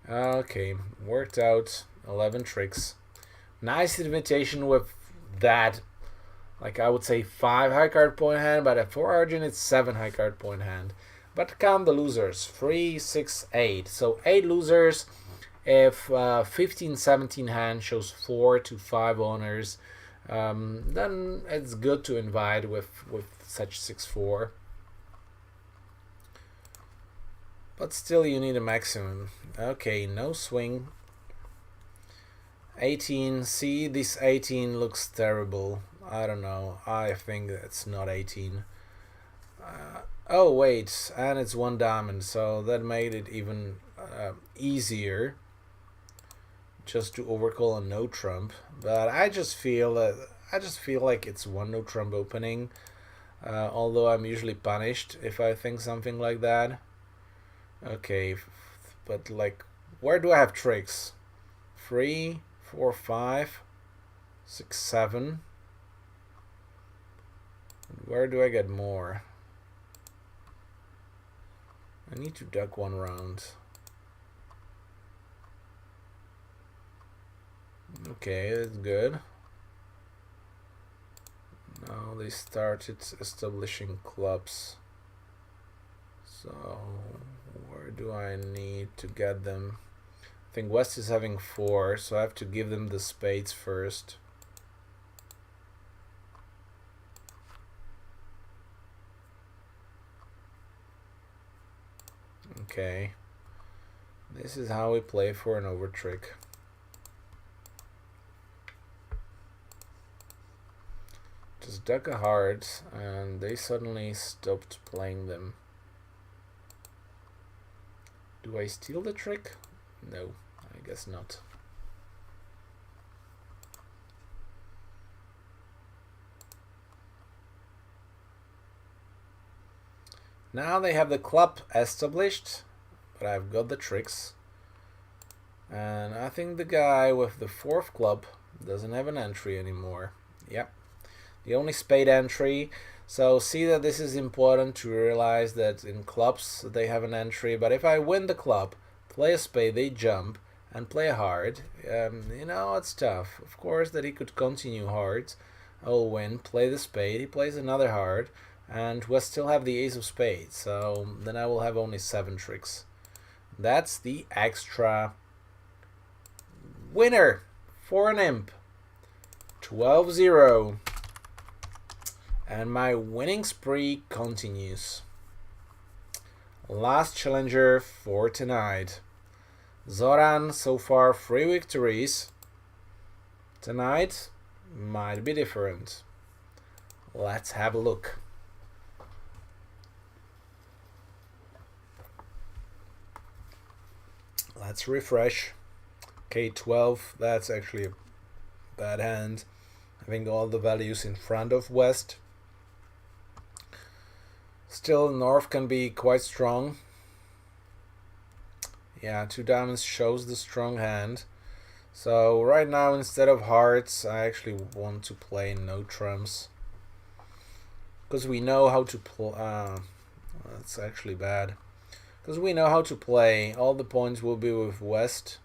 Okay, worked out 11 tricks. Nice invitation with that, like I would say 5 high card point hand, but for Arjun it's 7 high card point hand. But count the losers, 3, 6, 8. So 8 losers. If 15-17 hand shows 4 to 5 owners, then it's good to invite with such 6-4. But still you need a maximum. Okay, no swing. 18, see, this 18 looks terrible. I don't know, I think it's not 18. Oh wait, and it's 1 diamond, so that made it even easier just to overcall a no trump. But I just feel like it's 1 no trump opening, although I'm usually punished if I think something like that. Okay, but like, where do I have tricks? 3, 4, 5, 6, 7. Where do I get more? I need to duck 1 round. Okay, that's good. Now they started establishing clubs. So Where do I need to get them? I think West is having 4, so I have to give them the spades first. Okay. This is how we play for an over trick. Just dug a heart, and they suddenly stopped playing them. Do I steal the trick? No, I guess not. Now they have the club established, but I've got the tricks. And I think the guy with the 4th club doesn't have an entry anymore. Yep. The only spade entry. So see that this is important to realize that in clubs they have an entry, but if I win the club, play a spade, they jump, and play a heart, you know, it's tough. Of course that he could continue hearts. I'll win, play the spade, he plays another heart, and we'll still have the ace of spades, so then I will have only 7 tricks. That's the extra winner for an imp. 12-0. And my winning spree continues. Last challenger for tonight. Zoran, so far 3 victories. Tonight might be different. Let's have a look. Let's refresh. K12, that's actually a bad hand. Having all the values in front of West. Still, North can be quite strong. Yeah, 2 diamonds shows the strong hand. So right now, instead of hearts, I actually want to play no trumps. Because we know how to play. That's actually bad. Because we know how to play. All the points will be with West.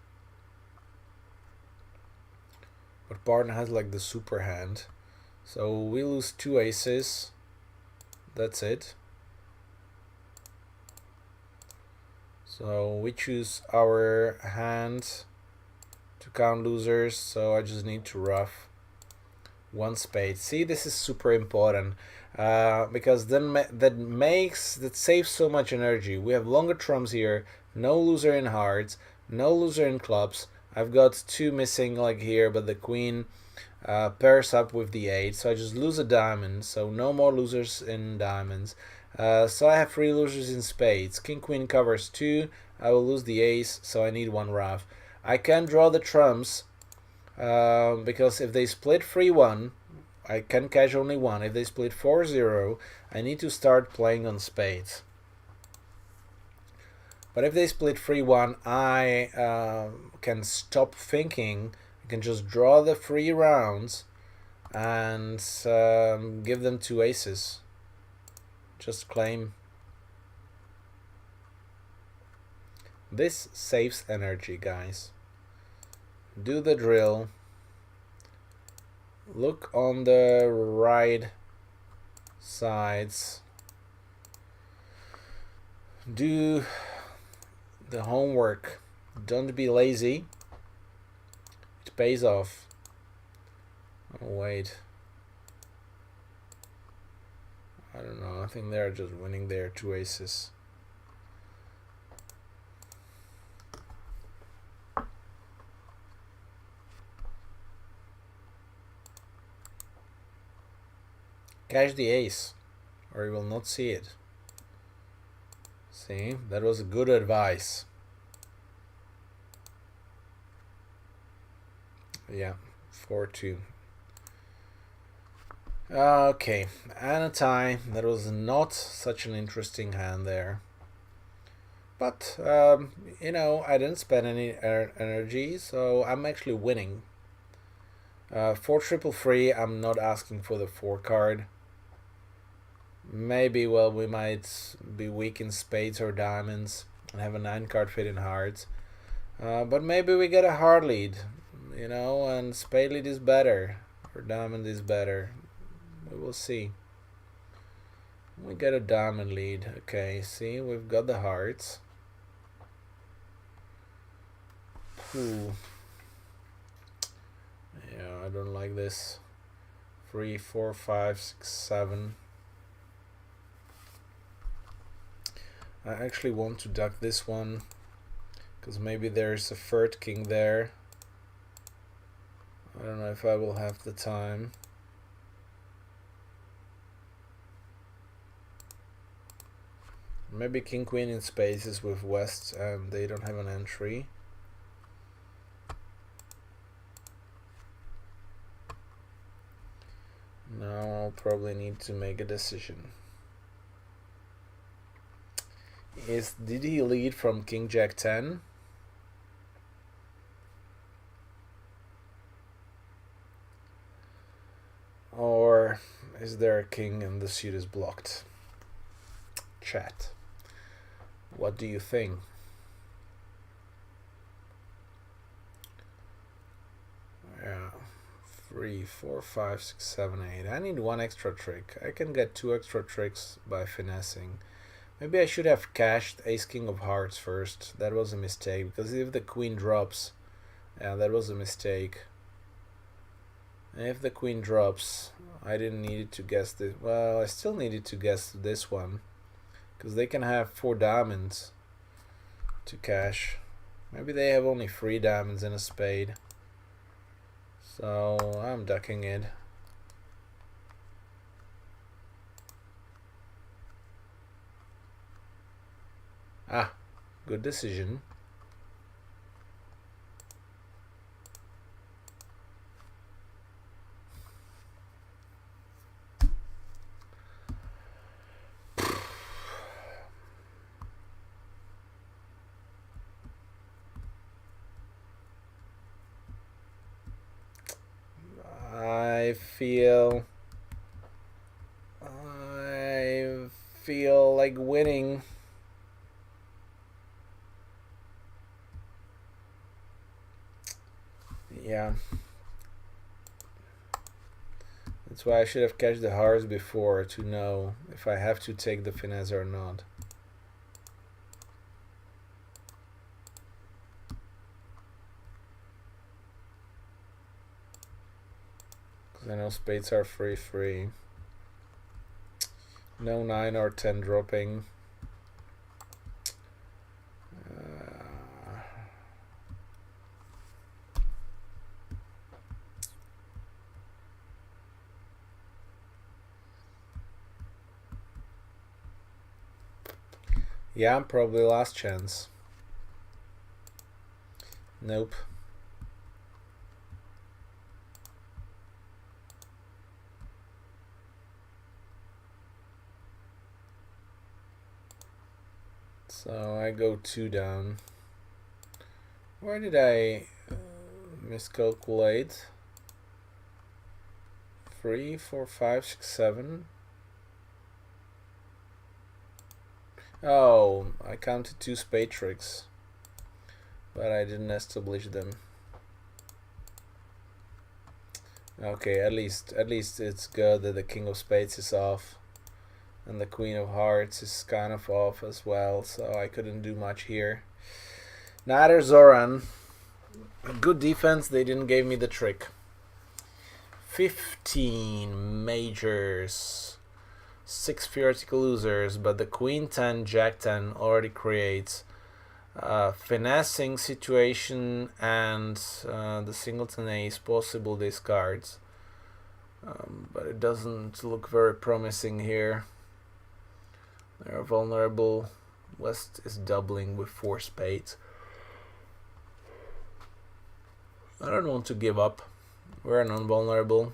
But partner has like the super hand. So we lose 2 aces. That's it. So we choose our hand to count losers, so I just need to ruff 1 spade. See, this is super important because then that saves so much energy. We have longer trumps here, no loser in hearts, no loser in clubs. I've got 2 missing like here, but the queen pairs up with the 8, so I just lose a diamond, so no more losers in diamonds. So I have 3 losers in spades. King Queen covers 2. I will lose the ace, so I need 1 ruff. I can draw the trumps because if they split 3-1, I can catch only 1. If they split 4-0, I need to start playing on spades. But if they split 3-1, I can stop thinking. I can just draw the 3 rounds and give them 2 aces. Just claim. This saves energy, guys. Do the drill. Look on the right sides. Do the homework. Don't be lazy. It pays off. Oh, wait. I don't know. I think they're just winning their 2 aces. Cash the ace, or you will not see it. See, that was good advice. Yeah, 4-2. Okay, and a tie. That was not such an interesting hand there. But, you know, I didn't spend any energy, so I'm actually winning. 4-3-3, I'm not asking for the 4 card. Maybe, well, we might be weak in spades or diamonds and have a 9 card fit in hearts. But maybe we get a hard lead, you know, and spade lead is better, or diamond is better. We will see. We get a diamond lead. Okay, see, we've got the hearts. Ooh. Yeah, I don't like this. 3, 4, 5, 6, 7. I actually want to duck this one because maybe there's a third king there. I don't know if I will have the time. Maybe king queen in spaces with west and they don't have an entry. Now I'll probably need to make a decision. Did he lead from king jack 10? Or is there a king and the suit is blocked? Chat. What do you think? Yeah. 3, 4, 5, 6, 7, 8. I need one extra trick. I can get 2 extra tricks by finessing. Maybe I should have cashed ace king of hearts first. That was a mistake because if the queen drops, yeah, that was a mistake. And if the queen drops, I didn't need to guess this. Well, I still needed to guess this one because they can have 4 diamonds to cash. Maybe they have only 3 diamonds and a spade. So I'm ducking it. Ah, good decision. I feel like winning. Yeah. That's why I should have cashed the hearts before to know if I have to take the finesse or not. Because I know spades are free. No 9 or 10 dropping. Yeah, probably last chance. Nope. So I go 2 down. Where did I miscalculate? 3, 4, 5, 6, 7. Oh, I counted 2 spade tricks, but I didn't establish them. Okay, at least it's good that the king of spades is off and the queen of hearts is kind of off as well, so I couldn't do much here. Neither Zoran. Good defense, they didn't give me the trick. 15 majors, 6 theoretical losers, but the queen 10, jack 10 already creates a finessing situation and the singleton ace possible discards. But it doesn't look very promising here. They're vulnerable. West is doubling with 4 spades. I don't want to give up. We're non-vulnerable.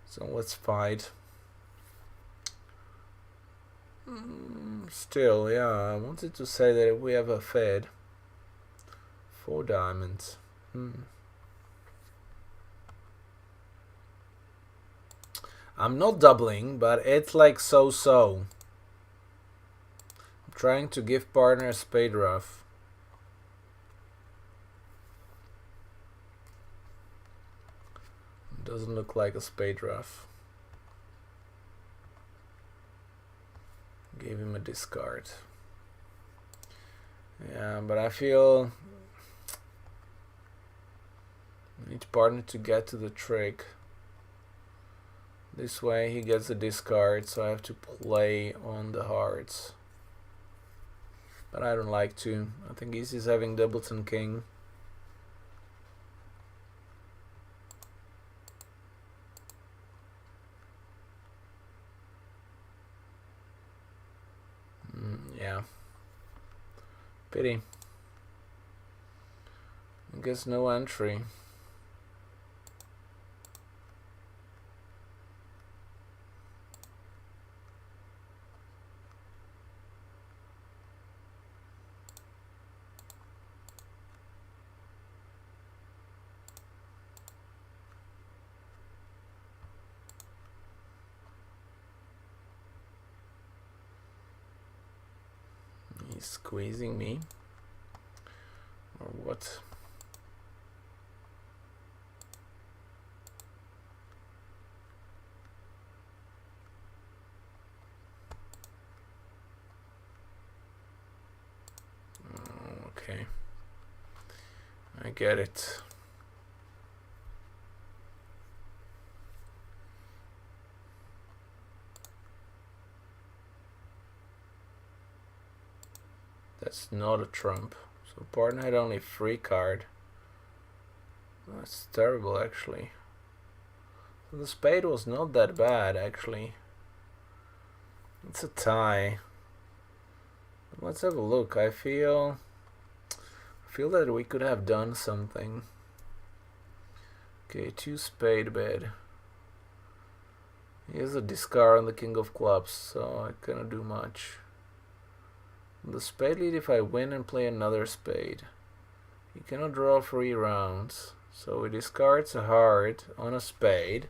So let's fight. Still, yeah, I wanted to say that we have a fed. 4 diamonds. I'm not doubling, but it's like so-so. I'm trying to give partner a spade rough. Doesn't look like a spade rough. Gave him a discard. Yeah, but I feel Each partner to get to the trick. This way he gets the discard, so I have to play on the hearts. But I don't like to. I think he's having doubleton king. Yeah. Pity. I guess no entry. He's squeezing me. Or what? Okay. I get it. That's not a trump. So partner had only free card. That's terrible actually. So the spade was not that bad actually. It's a tie. But let's have a look. I feel that we could have done something. Okay, 2 spade bid. He has a discard on the king of clubs, so I cannot do much. The spade lead, if I win and play another spade, he cannot draw 3 rounds, so he discards a heart on a spade,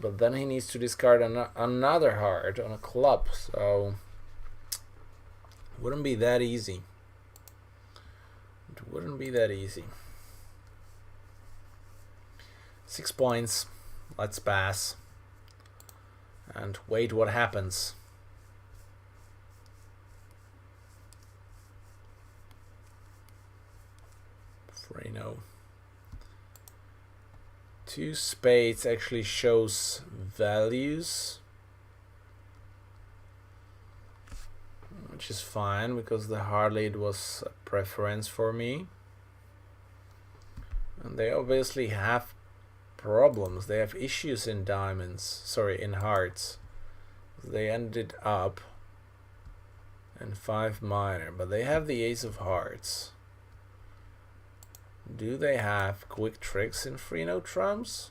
but then he needs to discard another heart on a club, so it wouldn't be that easy. It wouldn't be that easy. 6 points. Let's pass and wait what happens. 3-0. 2 spades actually shows values, which is fine because the hard lead was a preference for me. And they obviously have problems. They have issues in diamonds, sorry, in hearts. They ended up in 5 minor, but they have the ace of hearts. Do they have quick tricks in 3-0 trumps?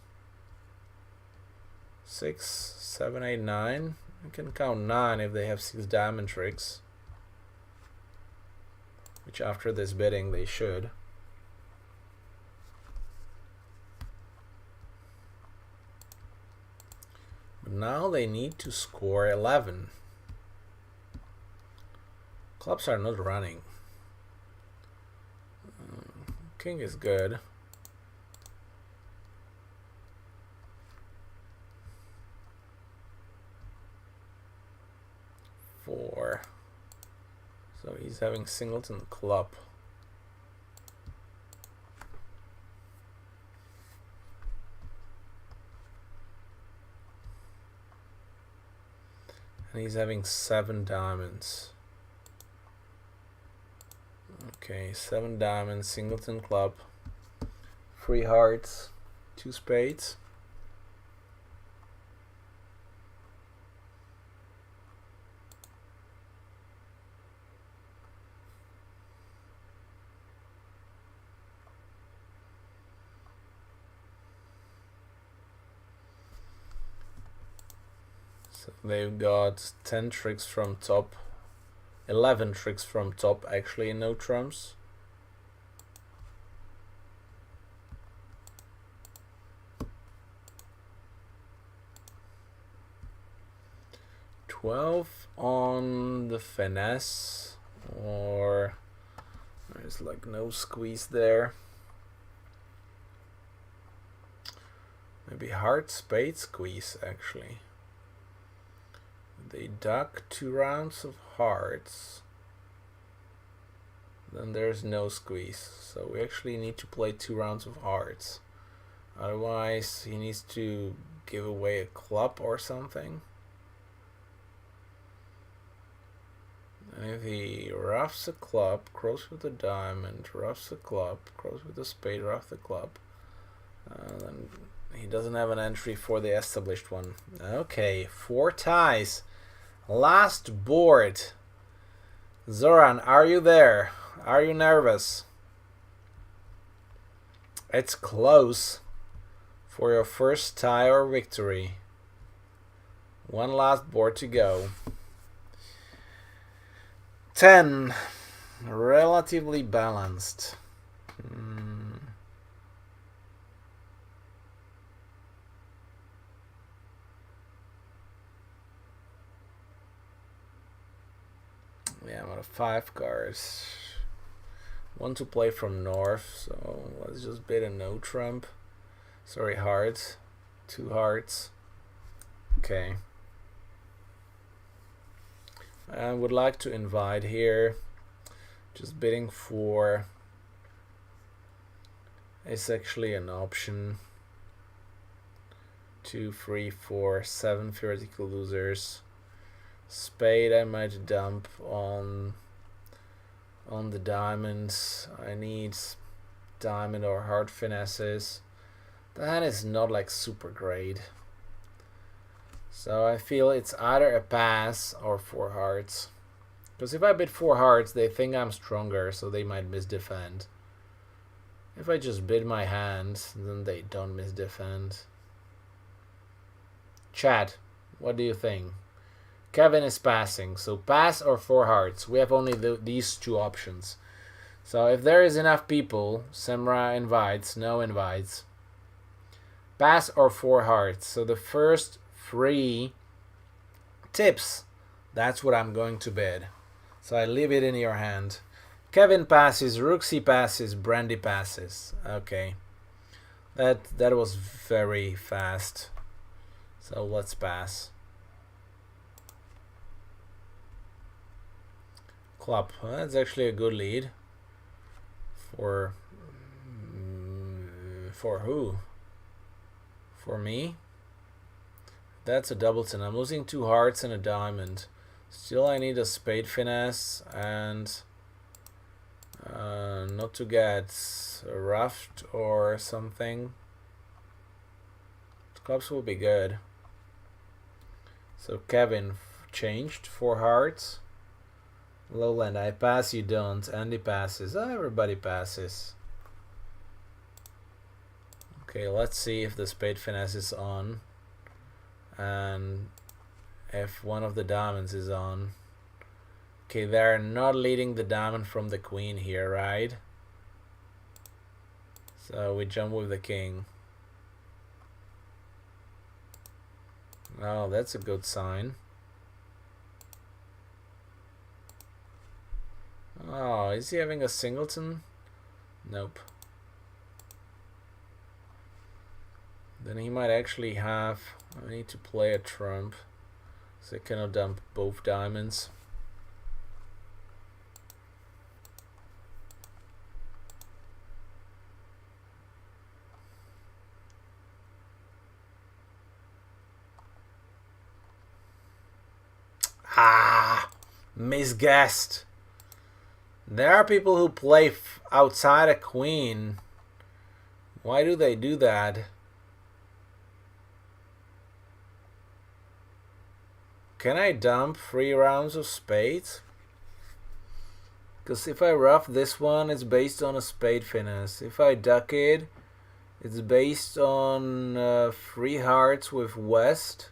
6, 7, 8, 9. I can count 9 if they have 6 diamond tricks, which after this bidding they should. But now they need to score 11. Clubs are not running. King is good. Four. So he's having singleton club. And he's having 7 diamonds. Okay, 7 diamonds, singleton club, 3 hearts, 2 spades. So they've got 10 tricks from top. 11 tricks from top actually in no trumps. On the finesse, or there's like no squeeze there. Maybe heart spade squeeze actually. They duck 2 rounds of hearts, then there's no squeeze, so we actually need to play 2 rounds of hearts. Otherwise, he needs to give away a club or something. And if he roughs a club, cross with a diamond, roughs a club, cross with a spade, rough the club, then he doesn't have an entry for the established one. Okay, 4 ties. Last board. Zoran, are you there? Are you nervous? It's close for your first tie or victory. One last board to go. 10. Relatively balanced. Yeah, I'm out of 5 cards. Want to play from north, so let's just bid a no trump. Sorry, hearts. 2 hearts. Okay. I would like to invite here. Just bidding 4 is actually an option. 2, 3, 4, 7 theoretical losers. Spade I might dump on the diamonds. I need diamond or heart finesses. That is not like super great. So I feel it's either a pass or 4 hearts. Because if I bid 4 hearts, they think I'm stronger, so they might misdefend. If I just bid my hand, then they don't misdefend. Chat, what do you think? Kevin is passing, so pass or 4 hearts. We have only these 2 options. So if there is enough people, Semra invites, no invites. Pass or 4 hearts. So the first 3 tips, that's what I'm going to bid. So I leave it in your hand. Kevin passes, Rooksy passes, Brandy passes. Okay. That was very fast. So let's pass. Club. Well, that's actually a good lead. For who? For me? That's a doubleton. I'm losing 2 hearts and a diamond. Still I need a spade finesse and not to get roughed or something. Clubs will be good. So Kevin changed 4 hearts. Lowland, I pass, you don't. Andy passes. Oh, everybody passes. Okay, let's see if the spade finesse is on. And if one of the diamonds is on. Okay, they're not leading the diamond from the queen here, right? So we jump with the king. Oh, that's a good sign. Oh, is he having a singleton? Nope. Then he might actually have... I need to play a trump. So I cannot dump both diamonds. Ah! Misguessed. There are people who play outside a queen. Why do they do that? Can I dump 3 rounds of spades? Because if I rough this one, it's based on a spade finesse. If I duck it, it's based on 3 hearts with west.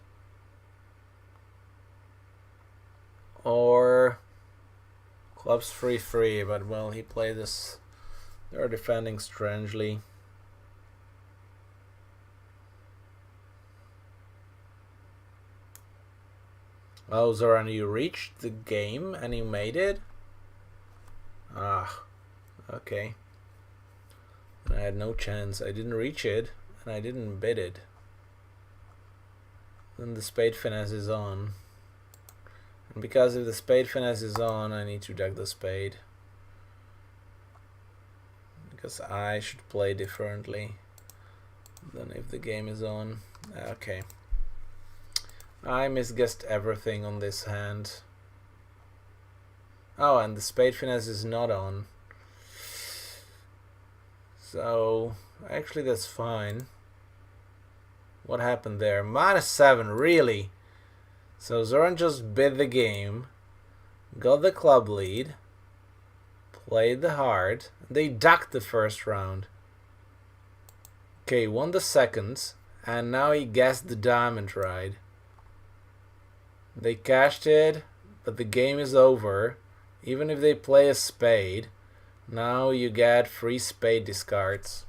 Or clubs 3-3, but well, he played this. They're defending strangely. Oh, Zoran, you reached the game and you made it? Ah, okay. I had no chance. I didn't reach it and I didn't bid it. Then the spade finesse is on. And because if the spade finesse is on, I need to duck the spade. Because I should play differently. than if the game is on. Okay. I misguessed everything on this hand. Oh, and the spade finesse is not on. So, actually that's fine. What happened there? -7, really? So Zoran just bid the game, got the club lead, played the hard. They ducked the first round. Okay, won the second, and now he guessed the diamond right. They cashed it, but the game is over. Even if they play a spade, now you get free spade discards.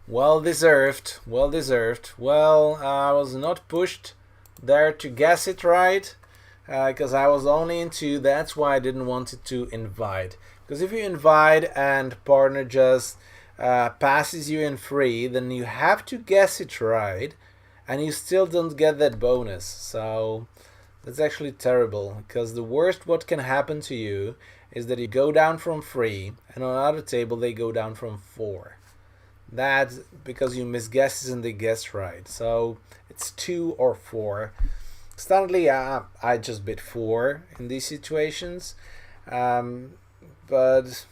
Well deserved, well deserved. Well, I was not pushed there to guess it right, because I was only in 2. That's why I didn't want it to invite. Because if you invite and partner just passes you in free, then you have to guess it right, and you still don't get that bonus. So that's actually terrible, because the worst what can happen to you is that you go down from 3, and on another table they go down from 4. That's because you miss guesses and they guess right. So it's 2 or 4. Standardly, I just bid 4 in these situations. But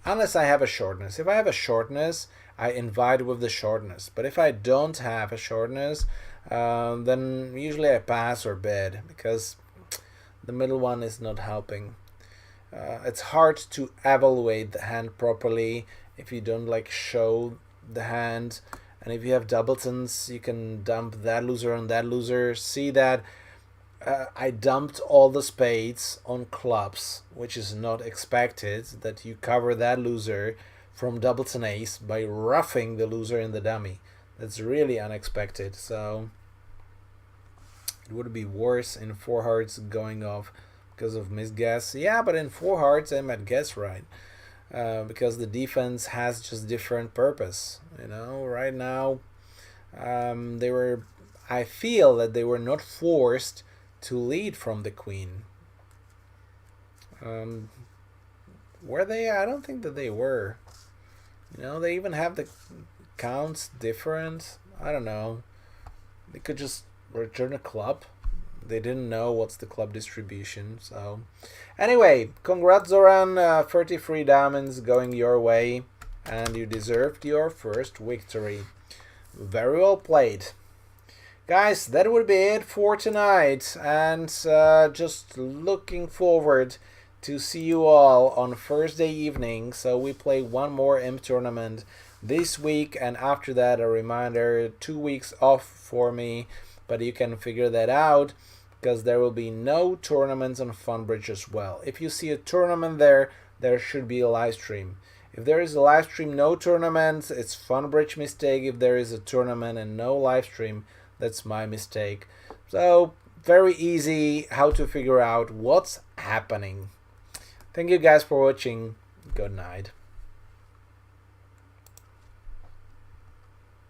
unless I have a shortness. If I have a shortness, I invite with the shortness. But if I don't have a shortness, then usually I pass or bid, because the middle one is not helping. It's hard to evaluate the hand properly if you don't like show the hand, and if you have doubletons, you can dump that loser on that loser. See that I dumped all the spades on clubs, which is not expected, that you cover that loser from doubleton ace by roughing the loser in the dummy. That's really unexpected. So it would be worse in 4 hearts going off because of misguess. Yeah, but in 4 hearts I might guess right. Because the defense has just different purpose. You know, right now I feel that they were not forced to lead from the queen. Were they? I don't think that they were. You know, they even have the counts different. I don't know. They could just return a club. They didn't know what's the club distribution. So anyway, congrats Zoran, 33 diamonds going your way, and you deserved your first victory. Very well played. Guys, that would be it for tonight, and just looking forward to see you all on Thursday evening. So we play one more imp tournament this week, and after that a reminder, 2 weeks off for me, but you can figure that out, because there will be no tournaments on Funbridge as well. If you see a tournament there should be a live stream. If there is a live stream, no tournaments, it's Funbridge mistake. If there is a tournament and no live stream, that's my mistake. So very easy how to figure out what's happening. Thank you guys for watching. Good night.